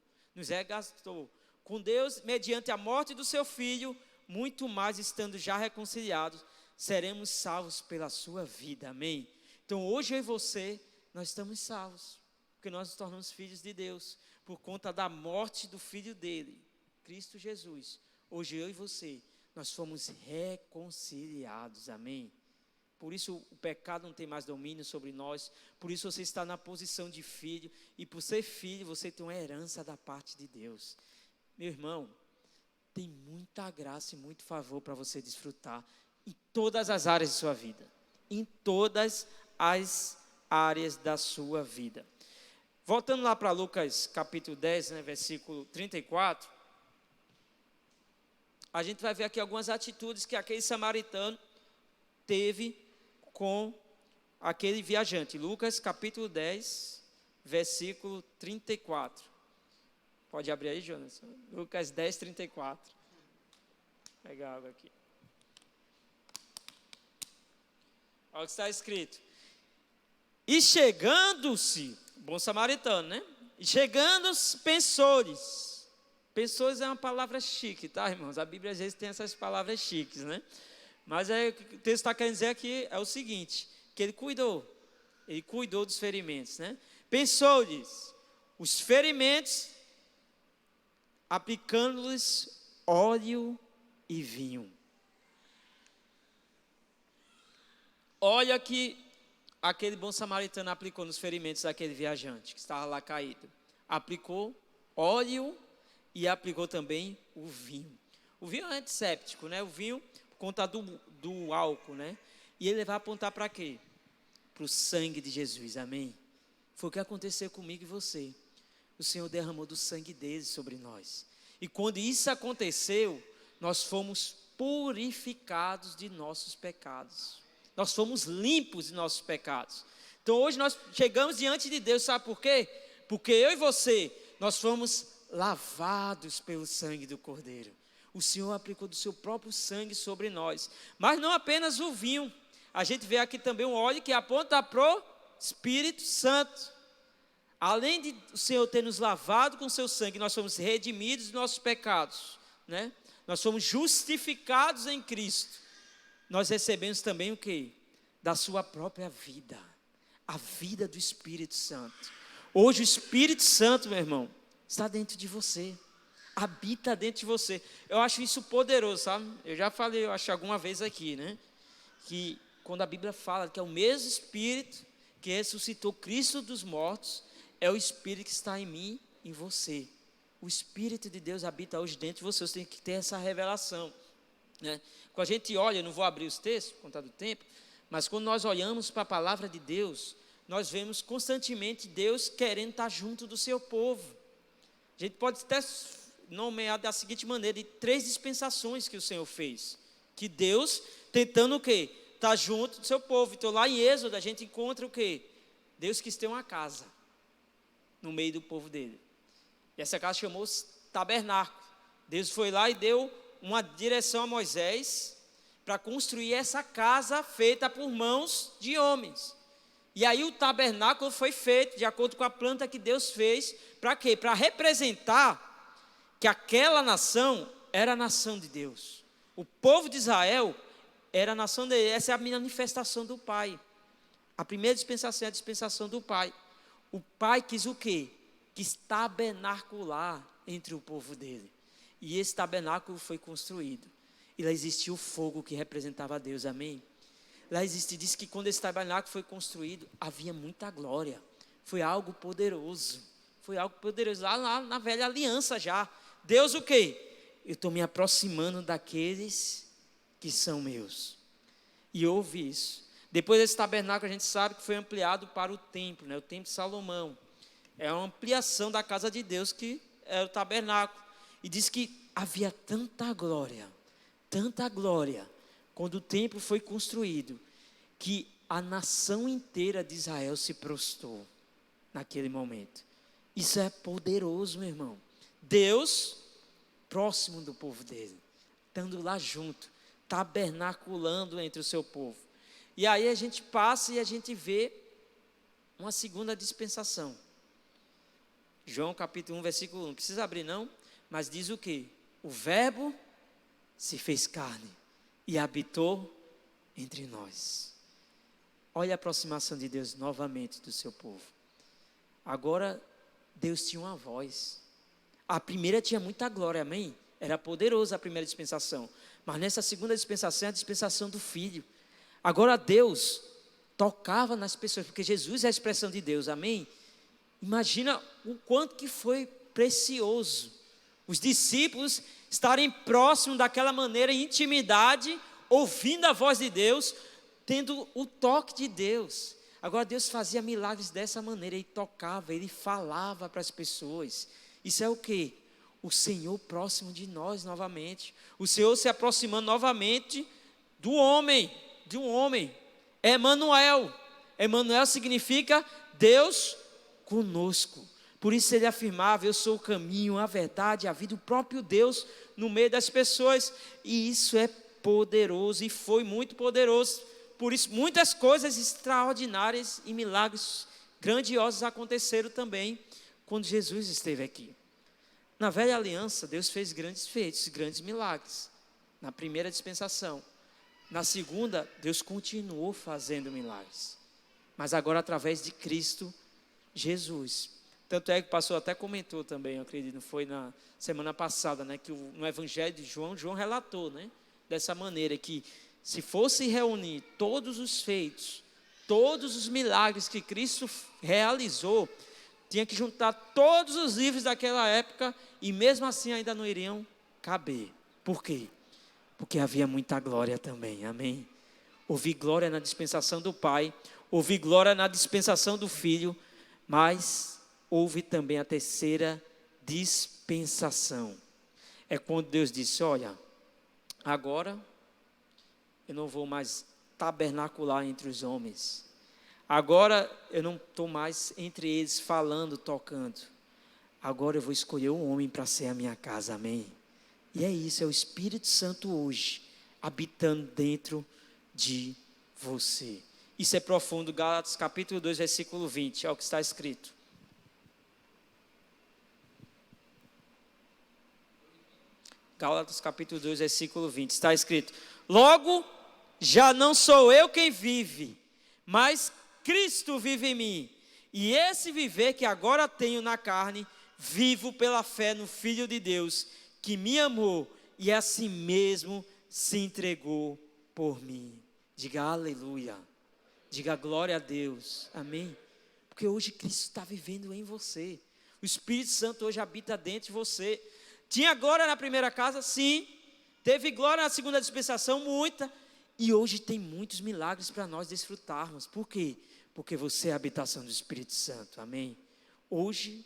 com Deus, mediante a morte do seu Filho, muito mais estando já reconciliados, seremos salvos pela sua vida, amém? Então hoje eu e você, nós estamos salvos, porque nós nos tornamos filhos de Deus, por conta da morte do Filho dele, Cristo Jesus. Hoje eu e você, nós fomos reconciliados, amém? Por isso o pecado não tem mais domínio sobre nós, por isso você está na posição de filho, e por ser filho você tem uma herança da parte de Deus. Meu irmão, tem muita graça e muito favor para você desfrutar em todas as áreas de sua vida, em todas as áreas da sua vida. Voltando lá para Lucas capítulo 10, né, versículo 34, a gente vai ver aqui algumas atitudes que aquele samaritano teve com aquele viajante. Lucas capítulo 10, versículo 34. Pode abrir aí, Jonas? Lucas 10, 34. Vou pegar água aqui. Olha o que está escrito. E chegando-se, bom samaritano, né? E chegando os pensores. Pensores é uma palavra chique, tá, irmãos? A Bíblia às vezes tem essas palavras chiques, né? Mas o que o texto está querendo dizer aqui é o seguinte, que ele cuidou dos ferimentos, né? Pensou-lhes os ferimentos, aplicando-lhes óleo e vinho. Olha que aquele bom samaritano aplicou nos ferimentos daquele viajante que estava lá caído. Aplicou óleo e aplicou também o vinho. O vinho é antisséptico, né? O vinho, por conta do álcool, né? E ele vai apontar para quê? Para o sangue de Jesus, amém? Foi o que aconteceu comigo e você. O Senhor derramou do sangue dele sobre nós. E quando isso aconteceu, nós fomos purificados de nossos pecados. Nós fomos limpos de nossos pecados. Então hoje nós chegamos diante de Deus, sabe por quê? Porque eu e você, nós fomos lavados pelo sangue do Cordeiro. O Senhor aplicou do seu próprio sangue sobre nós. Mas não apenas o vinho. A gente vê aqui também um óleo que aponta para o Espírito Santo. Além de o Senhor ter nos lavado com o seu sangue, nós fomos redimidos de nossos pecados, né? Nós somos justificados em Cristo. Nós recebemos também o quê? Da sua própria vida, a vida do Espírito Santo. Hoje o Espírito Santo, meu irmão, está dentro de você, habita dentro de você. Eu acho isso poderoso, sabe? Eu já falei, eu acho alguma vez aqui, né? Que quando a Bíblia fala que é o mesmo Espírito que ressuscitou Cristo dos mortos, é o Espírito que está em mim, em você. O Espírito de Deus habita hoje dentro de você. Você tem que ter essa revelação, né? Quando a gente olha, eu não vou abrir os textos por conta do tempo, mas quando nós olhamos para a palavra de Deus, nós vemos constantemente Deus querendo estar junto do seu povo. A gente pode até nomear da seguinte maneira, de 3 dispensações que o Senhor fez. Que Deus tentando o quê? Estar junto do seu povo. Então lá em Êxodo a gente encontra o quê? Deus quis ter uma casa no meio do povo dele. E essa casa chamou-se tabernáculo. Deus foi lá e deu uma direção a Moisés para construir essa casa feita por mãos de homens. E aí o tabernáculo foi feito de acordo com a planta que Deus fez. Para quê? Para representar que aquela nação era a nação de Deus. O povo de Israel era a nação dele. Essa é a manifestação do Pai. A primeira dispensação é a dispensação do Pai. O Pai quis o quê? Quis tabernacular entre o povo dele. E esse tabernáculo foi construído. E lá existia o fogo que representava a Deus, amém? lá existe, diz que quando esse tabernáculo foi construído, havia muita glória. Foi algo poderoso. Foi algo poderoso. Lá na velha aliança já. Deus o quê? Eu estou me aproximando daqueles que são meus. E houve isso. Depois desse tabernáculo, a gente sabe que foi ampliado para o templo, né? O templo de Salomão. É uma ampliação da casa de Deus, que é o tabernáculo. E diz que havia tanta glória, quando o templo foi construído, que a nação inteira de Israel se prostrou naquele momento. Isso é poderoso, meu irmão. Deus próximo do povo dele, estando lá junto, tabernaculando entre o seu povo. E aí a gente passa e a gente vê uma segunda dispensação. João capítulo 1, versículo 1, não precisa abrir não, mas diz o quê? O verbo se fez carne e habitou entre nós. Olha a aproximação de Deus novamente do seu povo. Agora Deus tinha uma voz. A primeira tinha muita glória, amém? Era poderosa a primeira dispensação. Mas nessa segunda dispensação é a dispensação do Filho. Agora Deus tocava nas pessoas, porque Jesus é a expressão de Deus, amém? Imagina o quanto que foi precioso os discípulos estarem próximos daquela maneira, em intimidade, ouvindo a voz de Deus, tendo o toque de Deus. Agora Deus fazia milagres dessa maneira, Ele tocava, Ele falava para as pessoas. Isso é o quê? O Senhor próximo de nós novamente. O Senhor se aproximando novamente do homem, de um homem. Emanuel. Emanuel significa Deus conosco. Por isso ele afirmava, eu sou o caminho, a verdade, a vida, o próprio Deus no meio das pessoas. E isso é poderoso e foi muito poderoso. Por isso muitas coisas extraordinárias e milagres grandiosos aconteceram também quando Jesus esteve aqui. Na velha aliança, Deus fez grandes feitos, grandes milagres. Na primeira dispensação. Na segunda, Deus continuou fazendo milagres. Mas agora através de Cristo Jesus. Tanto é que o pastor até comentou também, eu acredito, foi na semana passada, né, que no Evangelho de João relatou, né, dessa maneira que se fosse reunir todos os feitos, todos os milagres que Cristo realizou, tinha que juntar todos os livros daquela época e mesmo assim ainda não iriam caber. Por quê? Porque havia muita glória também, amém? Houve glória na dispensação do Pai, houve glória na dispensação do Filho, mas houve também a terceira dispensação. É quando Deus disse, olha, agora eu não vou mais tabernacular entre os homens. Agora eu não estou mais entre eles falando, tocando. Agora eu vou escolher um homem para ser a minha casa, amém? E é isso, é o Espírito Santo hoje, habitando dentro de você. Isso é profundo, Gálatas capítulo 2, versículo 20, é o que está escrito. Gálatas capítulo 2, versículo 20, está escrito, logo, já não sou eu quem vive, mas Cristo vive em mim, e esse viver que agora tenho na carne, vivo pela fé no Filho de Deus, que me amou e assim mesmo se entregou por mim. Diga aleluia, diga glória a Deus, amém? Porque hoje Cristo está vivendo em você, o Espírito Santo hoje habita dentro de você. Tinha glória na primeira casa? Sim. Teve glória na segunda dispensação? Muita. E hoje tem muitos milagres para nós desfrutarmos. Por quê? Porque você é a habitação do Espírito Santo, amém? Hoje,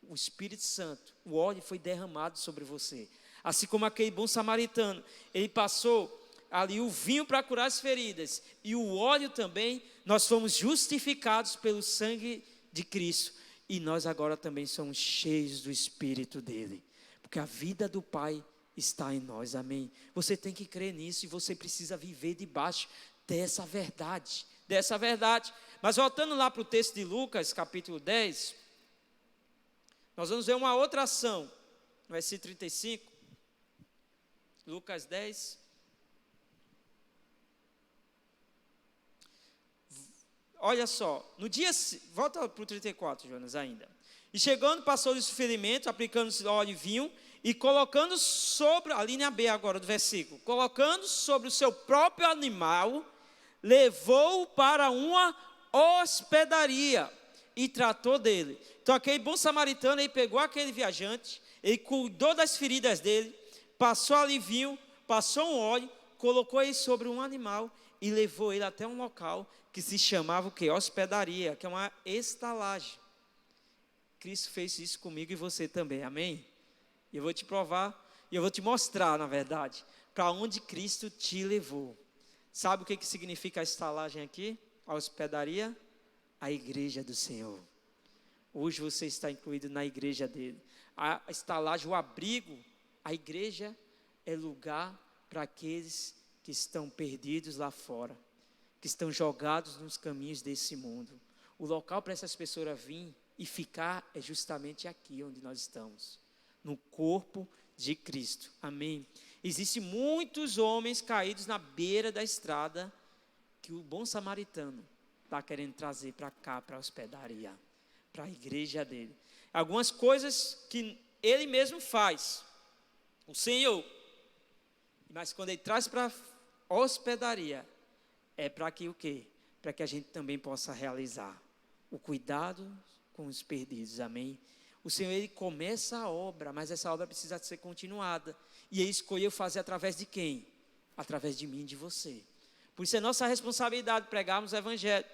o Espírito Santo, o óleo foi derramado sobre você. Assim como aquele bom samaritano, ele passou ali o vinho para curar as feridas. E o óleo também, nós fomos justificados pelo sangue de Cristo. E nós agora também somos cheios do Espírito dele. Porque a vida do Pai está em nós, amém? Você tem que crer nisso e você precisa viver debaixo dessa verdade. Mas voltando lá para o texto de Lucas, capítulo 10, nós vamos ver uma outra ação, no versículo 35, Lucas 10. Olha só, no dia, volta para o 34, Jonas, ainda. E chegando, passou-lhe o ferimento, aplicando-se óleo e vinho, e colocando sobre, a linha B agora do versículo, colocando sobre o seu próprio animal, levou-o para uma hospedaria e tratou dele. Então aquele bom samaritano, ele pegou aquele viajante, ele cuidou das feridas dele, passou alivinho, passou um óleo, colocou ele sobre um animal e levou ele até um local que se chamava o quê? Hospedaria, que é uma estalagem. Cristo fez isso comigo e você também, amém? E eu vou te provar, e eu vou te mostrar, na verdade, para onde Cristo te levou. Sabe o que significa a estalagem aqui? A hospedaria? A igreja do Senhor. Hoje você está incluído na igreja dele. A estalagem, o abrigo, a igreja é lugar para aqueles que estão perdidos lá fora, que estão jogados nos caminhos desse mundo. O local para essas pessoas vir e ficar é justamente aqui onde nós estamos, no corpo de Cristo, amém? Existem muitos homens caídos na beira da estrada, que o bom samaritano está querendo trazer para cá, para a hospedaria, para a igreja dele. Algumas coisas que ele mesmo faz, o Senhor, mas quando ele traz para a hospedaria, é para que o quê? Para que a gente também possa realizar o cuidado com os perdidos, amém? O Senhor, ele começa a obra, mas essa obra precisa ser continuada. E ele escolheu fazer através de quem? Através de mim e de você. Por isso é nossa responsabilidade pregarmos o evangelho.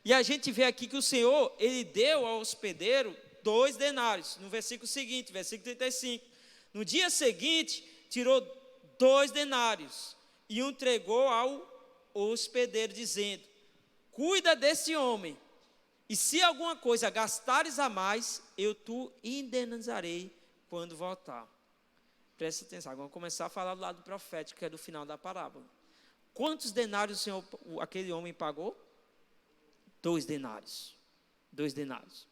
E a gente vê aqui que o Senhor, ele deu ao hospedeiro 2 denários. No versículo seguinte, versículo 35. No dia seguinte, tirou 2 denários e o entregou ao hospedeiro, dizendo: cuida desse homem, e se alguma coisa gastares a mais, eu te indenizarei quando voltar. Preste atenção, agora vamos começar a falar do lado profético, que é do final da parábola. Quantos denários o Senhor, aquele homem pagou? 2 denários. 2 denários.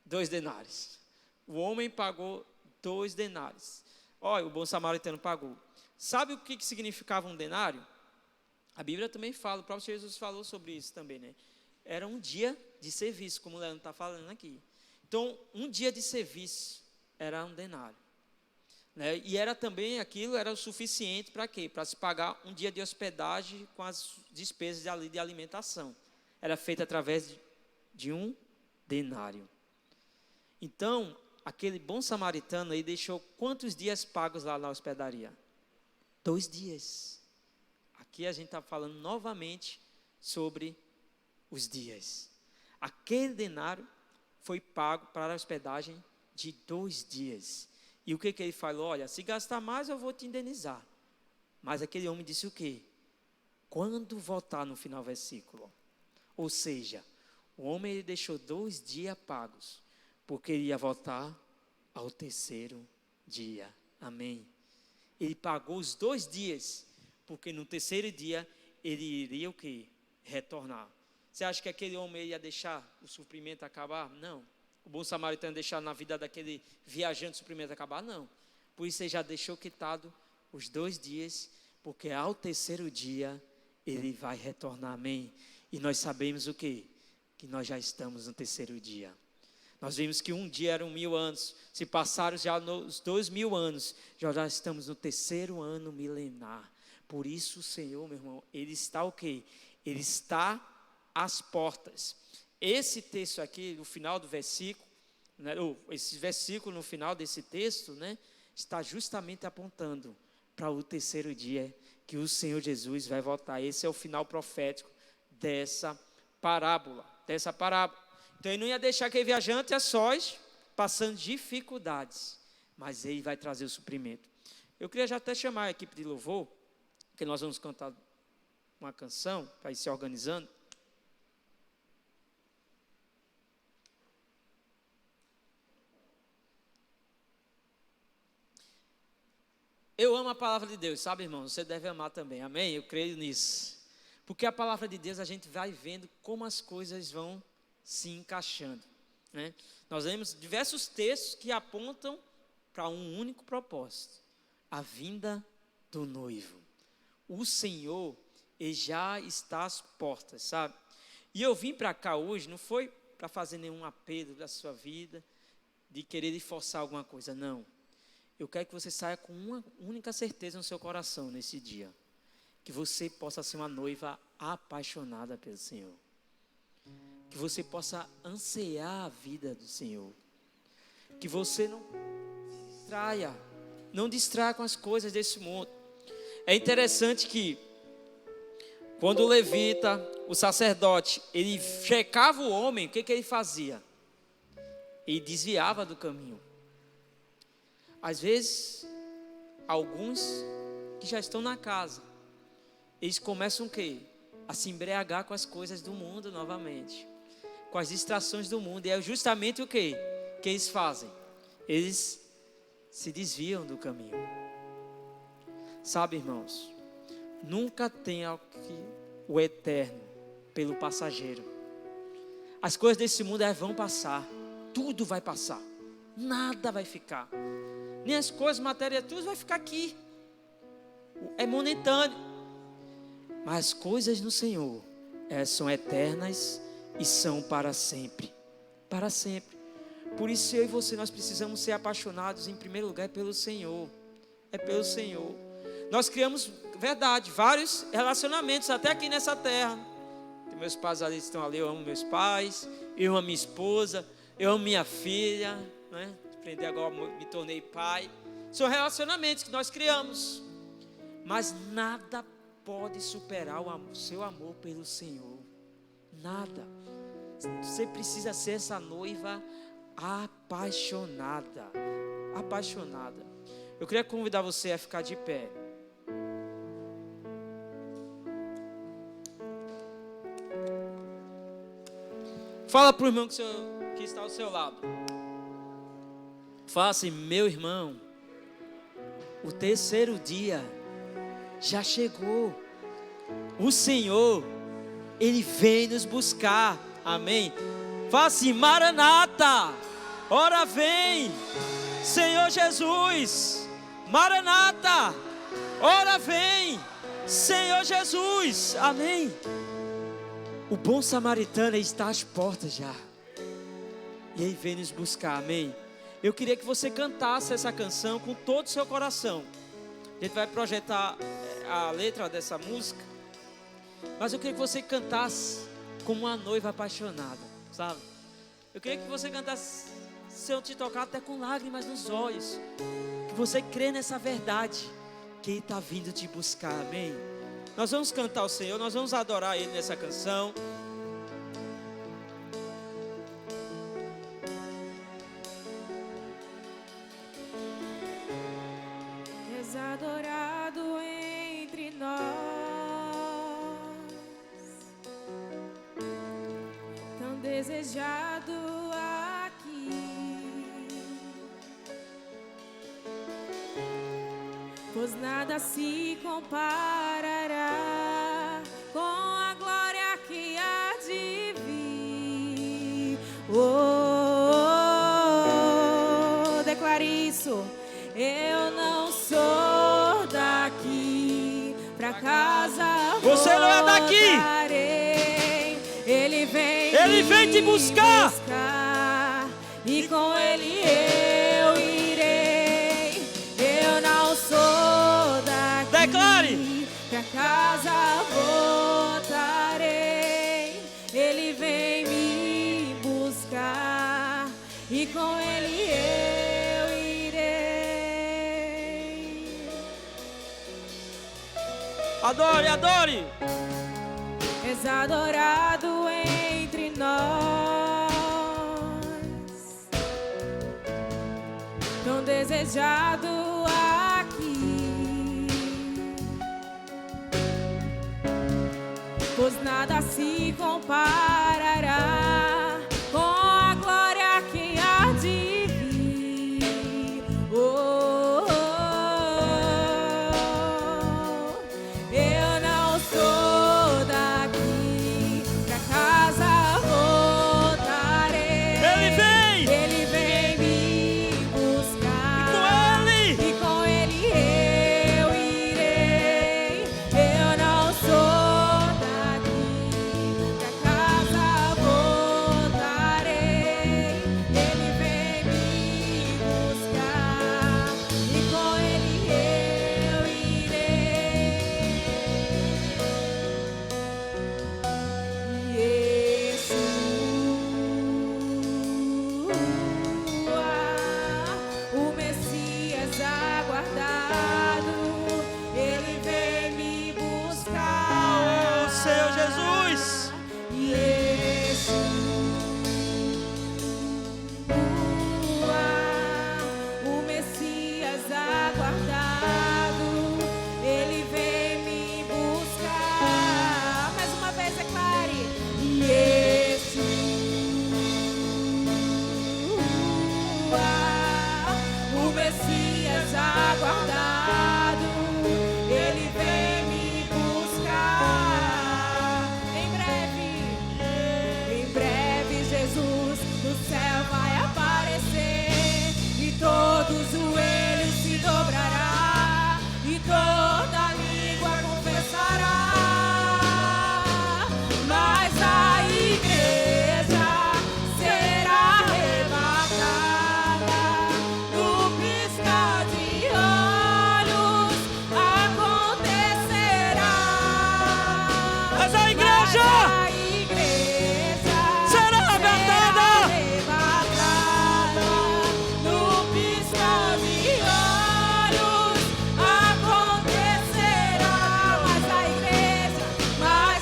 2 denários. O homem pagou 2 denários. Olha, o bom samaritano pagou. Sabe o que significava um denário? A Bíblia também fala, o próprio Jesus falou sobre isso também, né? Era um dia de serviço, como o Leandro está falando aqui. Então, um dia de serviço era um denário, né? E era também aquilo, era o suficiente para quê? Para se pagar um dia de hospedagem com as despesas de alimentação. Era feito através de um denário. Então, aquele bom samaritano aí deixou quantos dias pagos lá na hospedaria? 2 dias. Aqui a gente está falando novamente sobre os dias. Aquele denário foi pago para a hospedagem de 2 dias. E o que ele falou? Olha, se gastar mais eu vou te indenizar. Mas aquele homem disse o quê? Quando voltar no final do versículo. Ou seja, o homem ele deixou 2 dias pagos, porque ele ia voltar ao 3º dia. Amém. Ele pagou os 2 dias, porque no 3º dia ele iria o quê? Retornar. Você acha que aquele homem ia deixar o suprimento acabar? Não. O bom samaritano deixar na vida daquele viajante o suprimento acabar? Não. Por isso ele já deixou quitado os 2 dias, porque ao 3º dia ele vai retornar, amém? E nós sabemos o quê? Que nós já estamos no 3º dia. Nós vimos que um dia eram 1000 anos, se passaram já os 2000 anos, já estamos no 3º ano milenar. Por isso o Senhor, meu irmão, ele está o quê? Ele está às portas. Esse texto aqui, no final do versículo, né, esse versículo no final desse texto, né, está justamente apontando para o 3º dia que o Senhor Jesus vai voltar. Esse é o final profético dessa parábola. Então ele não ia deixar aquele viajante a sós, passando dificuldades, mas ele vai trazer o suprimento. Eu queria já até chamar a equipe de louvor, que nós vamos cantar uma canção para ir se organizando. Eu amo a palavra de Deus, sabe, irmão? Você deve amar também, amém? Eu creio nisso. Porque a palavra de Deus, a gente vai vendo como as coisas vão se encaixando, né? Nós lemos diversos textos que apontam para um único propósito: a vinda do noivo. O Senhor, ele já está às portas, sabe? E eu vim para cá hoje, não foi para fazer nenhum apelo da sua vida, de querer lhe forçar alguma coisa, não. Eu quero que você saia com uma única certeza no seu coração nesse dia: que você possa ser uma noiva apaixonada pelo Senhor. Que você possa ansiar a vida do Senhor. Que você não distraia com as coisas desse mundo. É interessante que quando o levita, o sacerdote, ele checava o homem, o que ele fazia? Ele desviava do caminho. Às vezes, alguns que já estão na casa, eles começam o quê? A se embriagar com as coisas do mundo novamente, com as distrações do mundo. E é justamente o quê? Que eles fazem? Eles se desviam do caminho. Sabe, irmãos, nunca tenha o eterno pelo passageiro. As coisas desse mundo vão passar, tudo vai passar, nada vai ficar, nem as coisas materiais, tudo vai ficar aqui, é momentâneo, mas as coisas do Senhor, elas são eternas e são para sempre, para sempre. Por isso eu e você, nós precisamos ser apaixonados em primeiro lugar pelo Senhor, é pelo Senhor. Nós criamos, verdade, vários relacionamentos até aqui nessa terra. Tem meus pais ali, estão ali, eu amo meus pais, eu amo minha esposa, eu amo minha filha, né? Aprendi agora, me tornei pai. São relacionamentos que nós criamos, mas nada pode superar o seu amor pelo Senhor, nada. Você precisa ser essa noiva apaixonada, apaixonada. Eu queria convidar você a ficar de pé. Fala para o irmão que está ao seu lado. Fala assim: meu irmão, o terceiro dia já chegou. O Senhor, Ele vem nos buscar. Amém? Fala assim: Maranata, ora vem, Senhor Jesus. Maranata, ora vem, Senhor Jesus. Amém? O bom samaritano está às portas já, e Ele vem nos buscar. Amém? Eu queria que você cantasse essa canção com todo o seu coração. A gente vai projetar a letra dessa música, mas eu queria que você cantasse como uma noiva apaixonada, sabe? Eu queria que você cantasse, se eu te tocar, até com lágrimas nos olhos, que você crê nessa verdade, que Ele está vindo te buscar. Amém? Nós vamos cantar ao Senhor, nós vamos adorar Ele nessa canção. És adorado entre nós, tão desejado aqui, pois nada se comparará com a glória que há de vir. Declare isso. Eu não sou daqui, pra casa você não é daqui. voltarei. Ele vem te buscar. E com Ele eu irei. Eu não sou daqui. Declare. Pra casa voltarei. Ele vem me buscar. E com Ele eu irei. Adore, adore. És adorado entre nós, tão desejado aqui, pois nada se comparará com a glória que há de vir. Eu não sou daqui, pra casa voltarei. Ele vem me buscar. E com Ele eu irei. Eu não sou daqui, pra casa aguardado, Ele vem me buscar. Em breve Jesus no céu vai aparecer e todos os joelhos se dobrará e toda língua confessará. Mas a igreja será arrebatada no piscar de olhos, acontecerá. Mas a igreja será arrebatada no piscar de olhos, acontecerá. Mas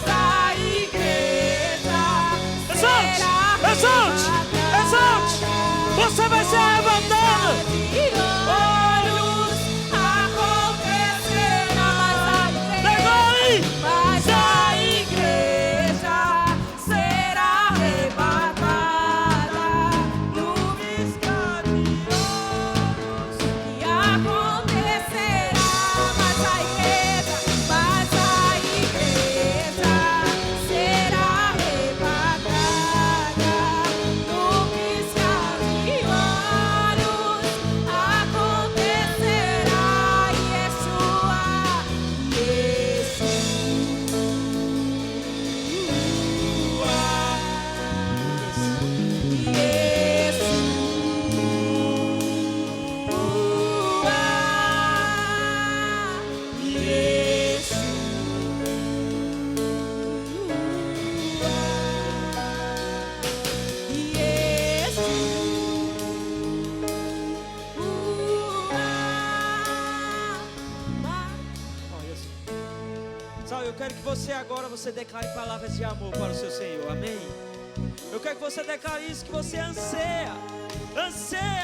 a igreja Exalte! Exalte! Você vai ser arrebatado! de olhos, acontecerá. Declare! Mas a igreja será arrebatada no piscar de olhos, e acontecerá. Mas a igreja será arrebatada no piscar de olhos, acontecerá. Olha só. Sabe, eu quero que você agora declare palavras de amor para o seu Senhor, amém? Eu quero que você declare isso, que você anseia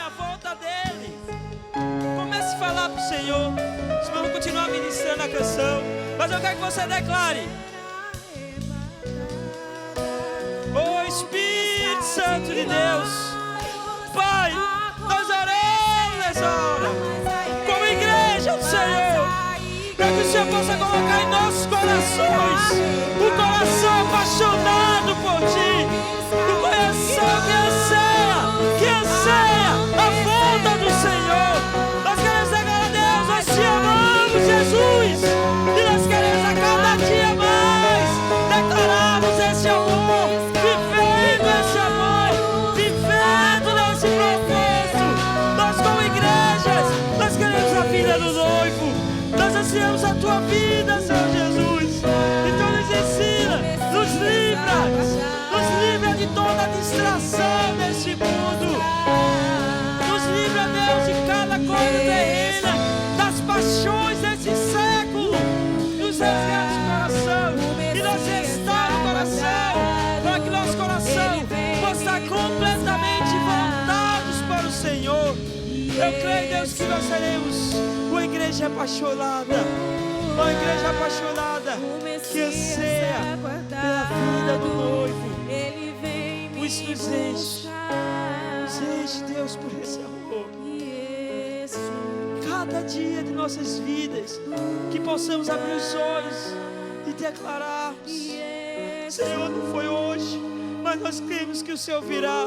a volta dele. Comece a falar para o Senhor. Nós vamos continuar ministrando a canção, mas eu quero que você declare: oh Espírito Santo de Deus, Pai, nós oramos nessa hora, como igreja do Senhor, para que o Senhor possa colocar em nossos corações um coração apaixonado por Ti, um coração que anseia a volta do Senhor. Nós queremos declarar a Deus: nós Te amamos, Jesus, e nós queremos a cada dia mais declararmos esse amor, vivendo esse amor, vivendo nesse propósito. Nós como igrejas, nós queremos a vida do noivo, nós ansiamos a Tua vida, Senhor Jesus. Então nos ensina, nos livra de toda distração neste mundo, nos livra, Deus, de cada coisa terrena, das paixões desse século, nos resgate o coração e nos restaura o coração, para que nosso coração possa estar completamente voltados para o Senhor. Eu creio, Deus, que nós seremos uma igreja apaixonada, uma igreja apaixonada que anseia pela vida do noivo. Por isso nos enche, Deus, por esse amor. Cada dia de nossas vidas, que possamos abrir os olhos e declararmos: Senhor, não foi hoje, mas nós cremos que o Senhor virá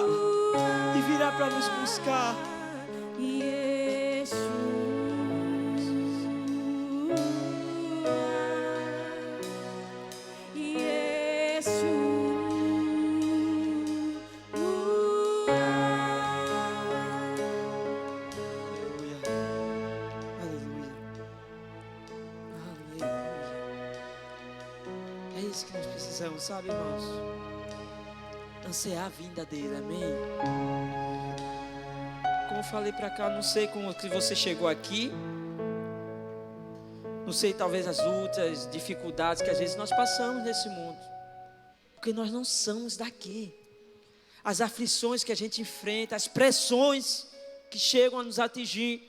e virá para nos buscar. Sabe, irmãos, ansiar a vinda dele, amém? Como eu falei para cá, não sei como que você chegou aqui, não sei, talvez as lutas, dificuldades que às vezes nós passamos nesse mundo, porque nós não somos daqui. As aflições que a gente enfrenta, as pressões que chegam a nos atingir,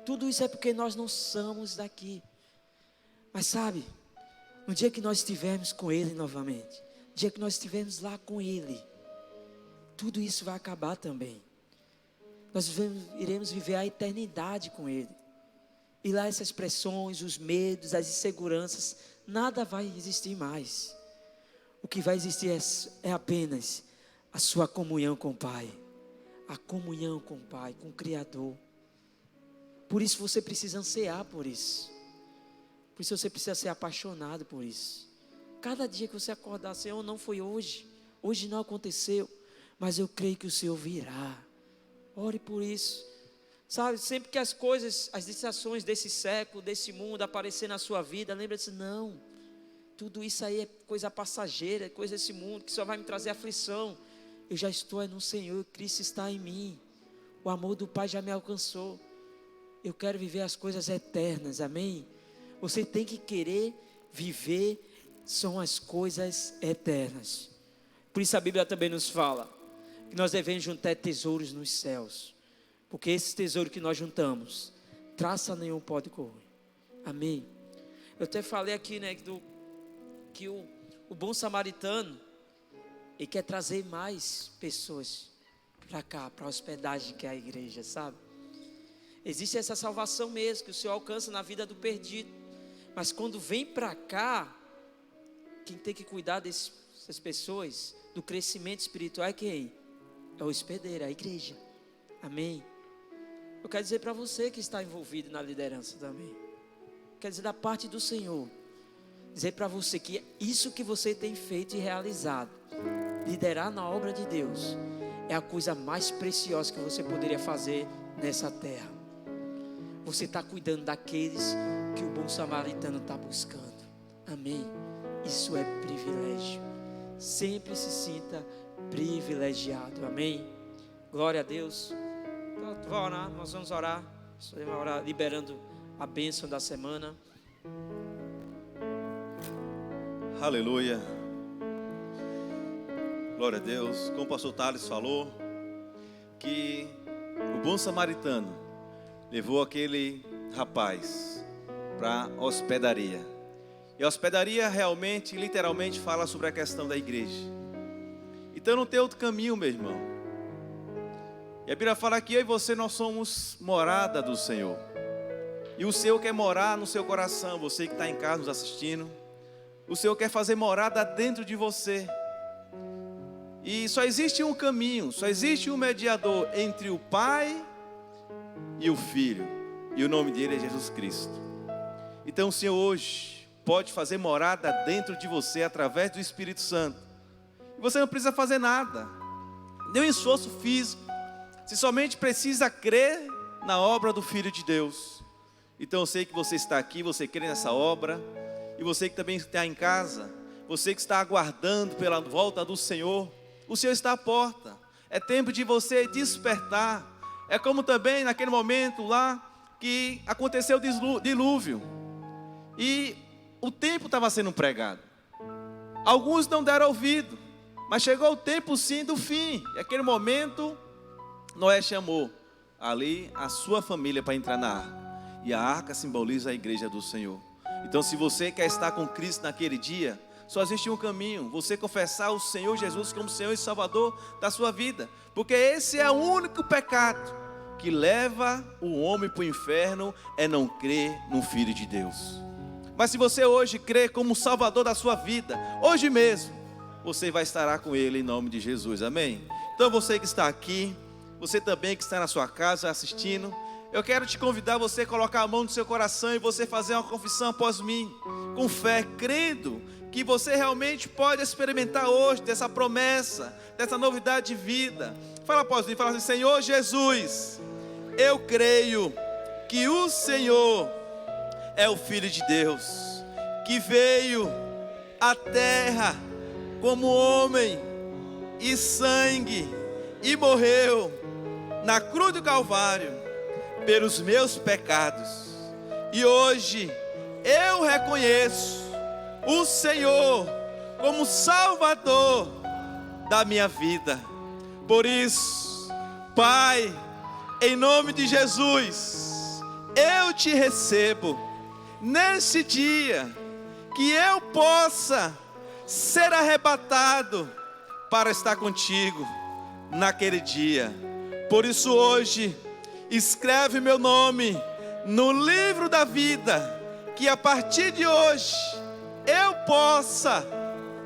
tudo isso é porque nós não somos daqui. Mas sabe, no dia que nós estivermos com Ele novamente, no dia que nós estivermos lá com Ele, tudo isso vai acabar também. Nós iremos viver a eternidade com Ele. E lá essas pressões, os medos, as inseguranças, nada vai existir mais. O que vai existir é apenas a sua comunhão com o Pai. A comunhão com o Pai, com o Criador. Por isso você precisa ansiar por isso. Por isso você precisa ser apaixonado por isso. Cada dia que você acordar, Senhor, não foi hoje. Hoje não aconteceu. Mas eu creio que o Senhor virá. Ore por isso. Sabe, sempre que as coisas, as distrações desse século, desse mundo aparecer na sua vida, lembre-se, não. Tudo isso aí é coisa passageira, é coisa desse mundo, que só vai me trazer aflição. Eu já estou no Senhor, Cristo está em mim. O amor do Pai já me alcançou. Eu quero viver as coisas eternas, amém? Você tem que querer viver, são as coisas eternas. Por isso a Bíblia também nos fala que nós devemos juntar tesouros nos céus. Porque esse tesouro que nós juntamos, traça nenhum pode correr. Amém? Eu até falei aqui, né, que o bom samaritano, ele quer trazer mais pessoas para cá, para a hospedagem que é a igreja, sabe? Existe essa salvação mesmo, que o Senhor alcança na vida do perdido. Mas quando vem para cá, quem tem que cuidar dessas pessoas, do crescimento espiritual é quem? É o hospedeiro, a igreja. Amém? Eu quero dizer para você que está envolvido na liderança também. Quero dizer da parte do Senhor. Dizer para você que isso que você tem feito e realizado, liderar na obra de Deus, é a coisa mais preciosa que você poderia fazer nessa terra. Você está cuidando daqueles que o bom samaritano está buscando. Amém? Isso é privilégio. Sempre se sinta privilegiado. Amém? Glória a Deus. Então, orar, nós vamos orar. Vamos orar liberando a bênção da semana. Aleluia. Glória a Deus. Como o pastor Thales falou, que o bom samaritano levou aquele rapaz para a hospedaria. E a hospedaria realmente, literalmente, fala sobre a questão da igreja. Então não tem outro caminho, meu irmão. E a Bíblia fala que eu e você, nós somos morada do Senhor. E o Senhor quer morar no seu coração. Você que está em casa nos assistindo, o Senhor quer fazer morada dentro de você. E só existe um caminho, só existe um mediador entre o Pai e o Filho. E o nome dele é Jesus Cristo. Então o Senhor hoje pode fazer morada dentro de você através do Espírito Santo. E você não precisa fazer nada, nenhum esforço físico. Você somente precisa crer na obra do Filho de Deus. Então eu sei que você está aqui, você crê nessa obra. E você que também está em casa, você que está aguardando pela volta do Senhor, o Senhor está à porta. É tempo de você despertar. É como também naquele momento lá que aconteceu o dilúvio. E o tempo estava sendo pregado. Alguns não deram ouvido, mas chegou o tempo sim do fim. E naquele momento, Noé chamou ali a sua família para entrar na arca. E a arca simboliza a igreja do Senhor. Então se você quer estar com Cristo naquele dia, só existe um caminho: você confessar o Senhor Jesus como Senhor e Salvador da sua vida. Porque esse é o único pecado que leva o homem para o inferno, é não crer no Filho de Deus. Mas se você hoje crê como Salvador da sua vida, hoje mesmo, você vai estar com Ele em nome de Jesus, amém? Então você que está aqui, você também que está na sua casa assistindo, eu quero te convidar você a colocar a mão no seu coração e você fazer uma confissão após mim, com fé, crendo que você realmente pode experimentar hoje dessa promessa, dessa novidade de vida. Fala após mim, fala assim: Senhor Jesus, eu creio que o Senhor é o Filho de Deus, que veio à terra como homem e sangue e morreu na cruz do Calvário pelos meus pecados. E hoje eu reconheço o Senhor como Salvador da minha vida. Por isso, Pai, em nome de Jesus, eu te recebo nesse dia, que eu possa ser arrebatado para estar contigo naquele dia. Por isso hoje, escreve meu nome no livro da vida, que a partir de hoje eu possa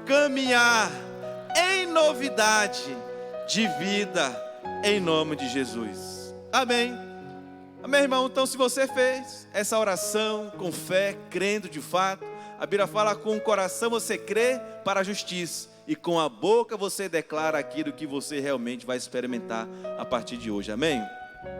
caminhar em novidade de vida, em nome de Jesus. Amém. Amém, irmão? Então, se você fez essa oração com fé, crendo de fato, a Bíblia fala: com o coração você crê para a justiça, e com a boca você declara aquilo que você realmente vai experimentar a partir de hoje. Amém?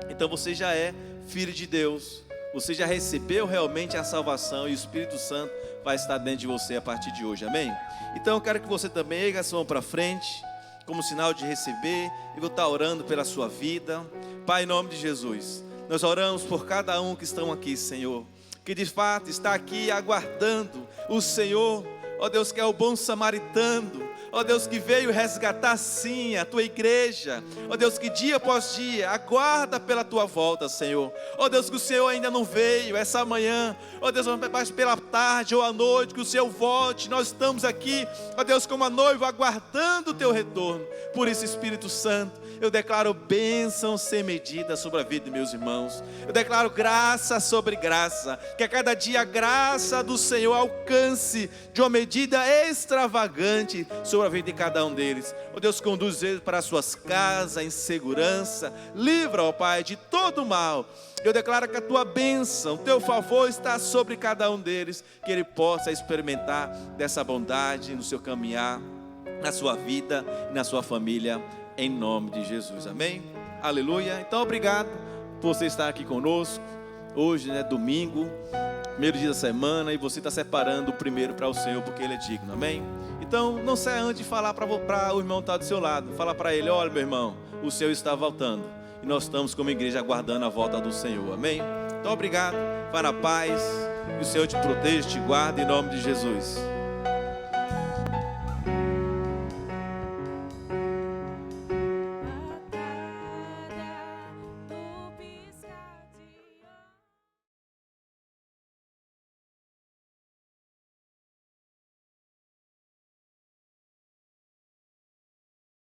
Então você já é filho de Deus, você já recebeu realmente a salvação, e o Espírito Santo vai estar dentro de você a partir de hoje. Amém? Então eu quero que você também erga a sua mão para frente, como sinal de receber. Eu vou estar orando pela sua vida. Pai, em nome de Jesus, nós oramos por cada um que estão aqui, Senhor, que de fato está aqui aguardando o Senhor, ó Deus, que é o bom samaritano, ó Deus, que veio resgatar sim a tua igreja, ó Deus, que dia após dia aguarda pela tua volta, Senhor. Ó Deus, que o Senhor ainda não veio essa manhã, ó Deus, mas pela tarde ou à noite, que o Senhor volte. Nós estamos aqui, ó Deus, como a noiva aguardando o teu retorno. Por isso, Espírito Santo, eu declaro bênção sem medida sobre a vida de meus irmãos. Eu declaro graça sobre graça, que a cada dia a graça do Senhor alcance de uma medida extravagante sobre a vida de cada um deles. Ó Deus, conduz eles para as suas casas em segurança. Livra, ó Pai, de todo mal. Eu declaro que a tua bênção, o teu favor está sobre cada um deles, que ele possa experimentar dessa bondade no seu caminhar, na sua vida e na sua família, em nome de Jesus. Amém? Aleluia. Então, obrigado por você estar aqui conosco. Hoje, domingo, primeiro dia da semana, e você está separando o primeiro para o Senhor, porque Ele é digno. Amém? Então, não saia antes de falar para o irmão que está do seu lado. Fala para ele: olha, meu irmão, o Senhor está voltando, e nós estamos como igreja aguardando a volta do Senhor. Amém? Então, obrigado. Vá na paz, que o Senhor te proteja, te guarde, em nome de Jesus.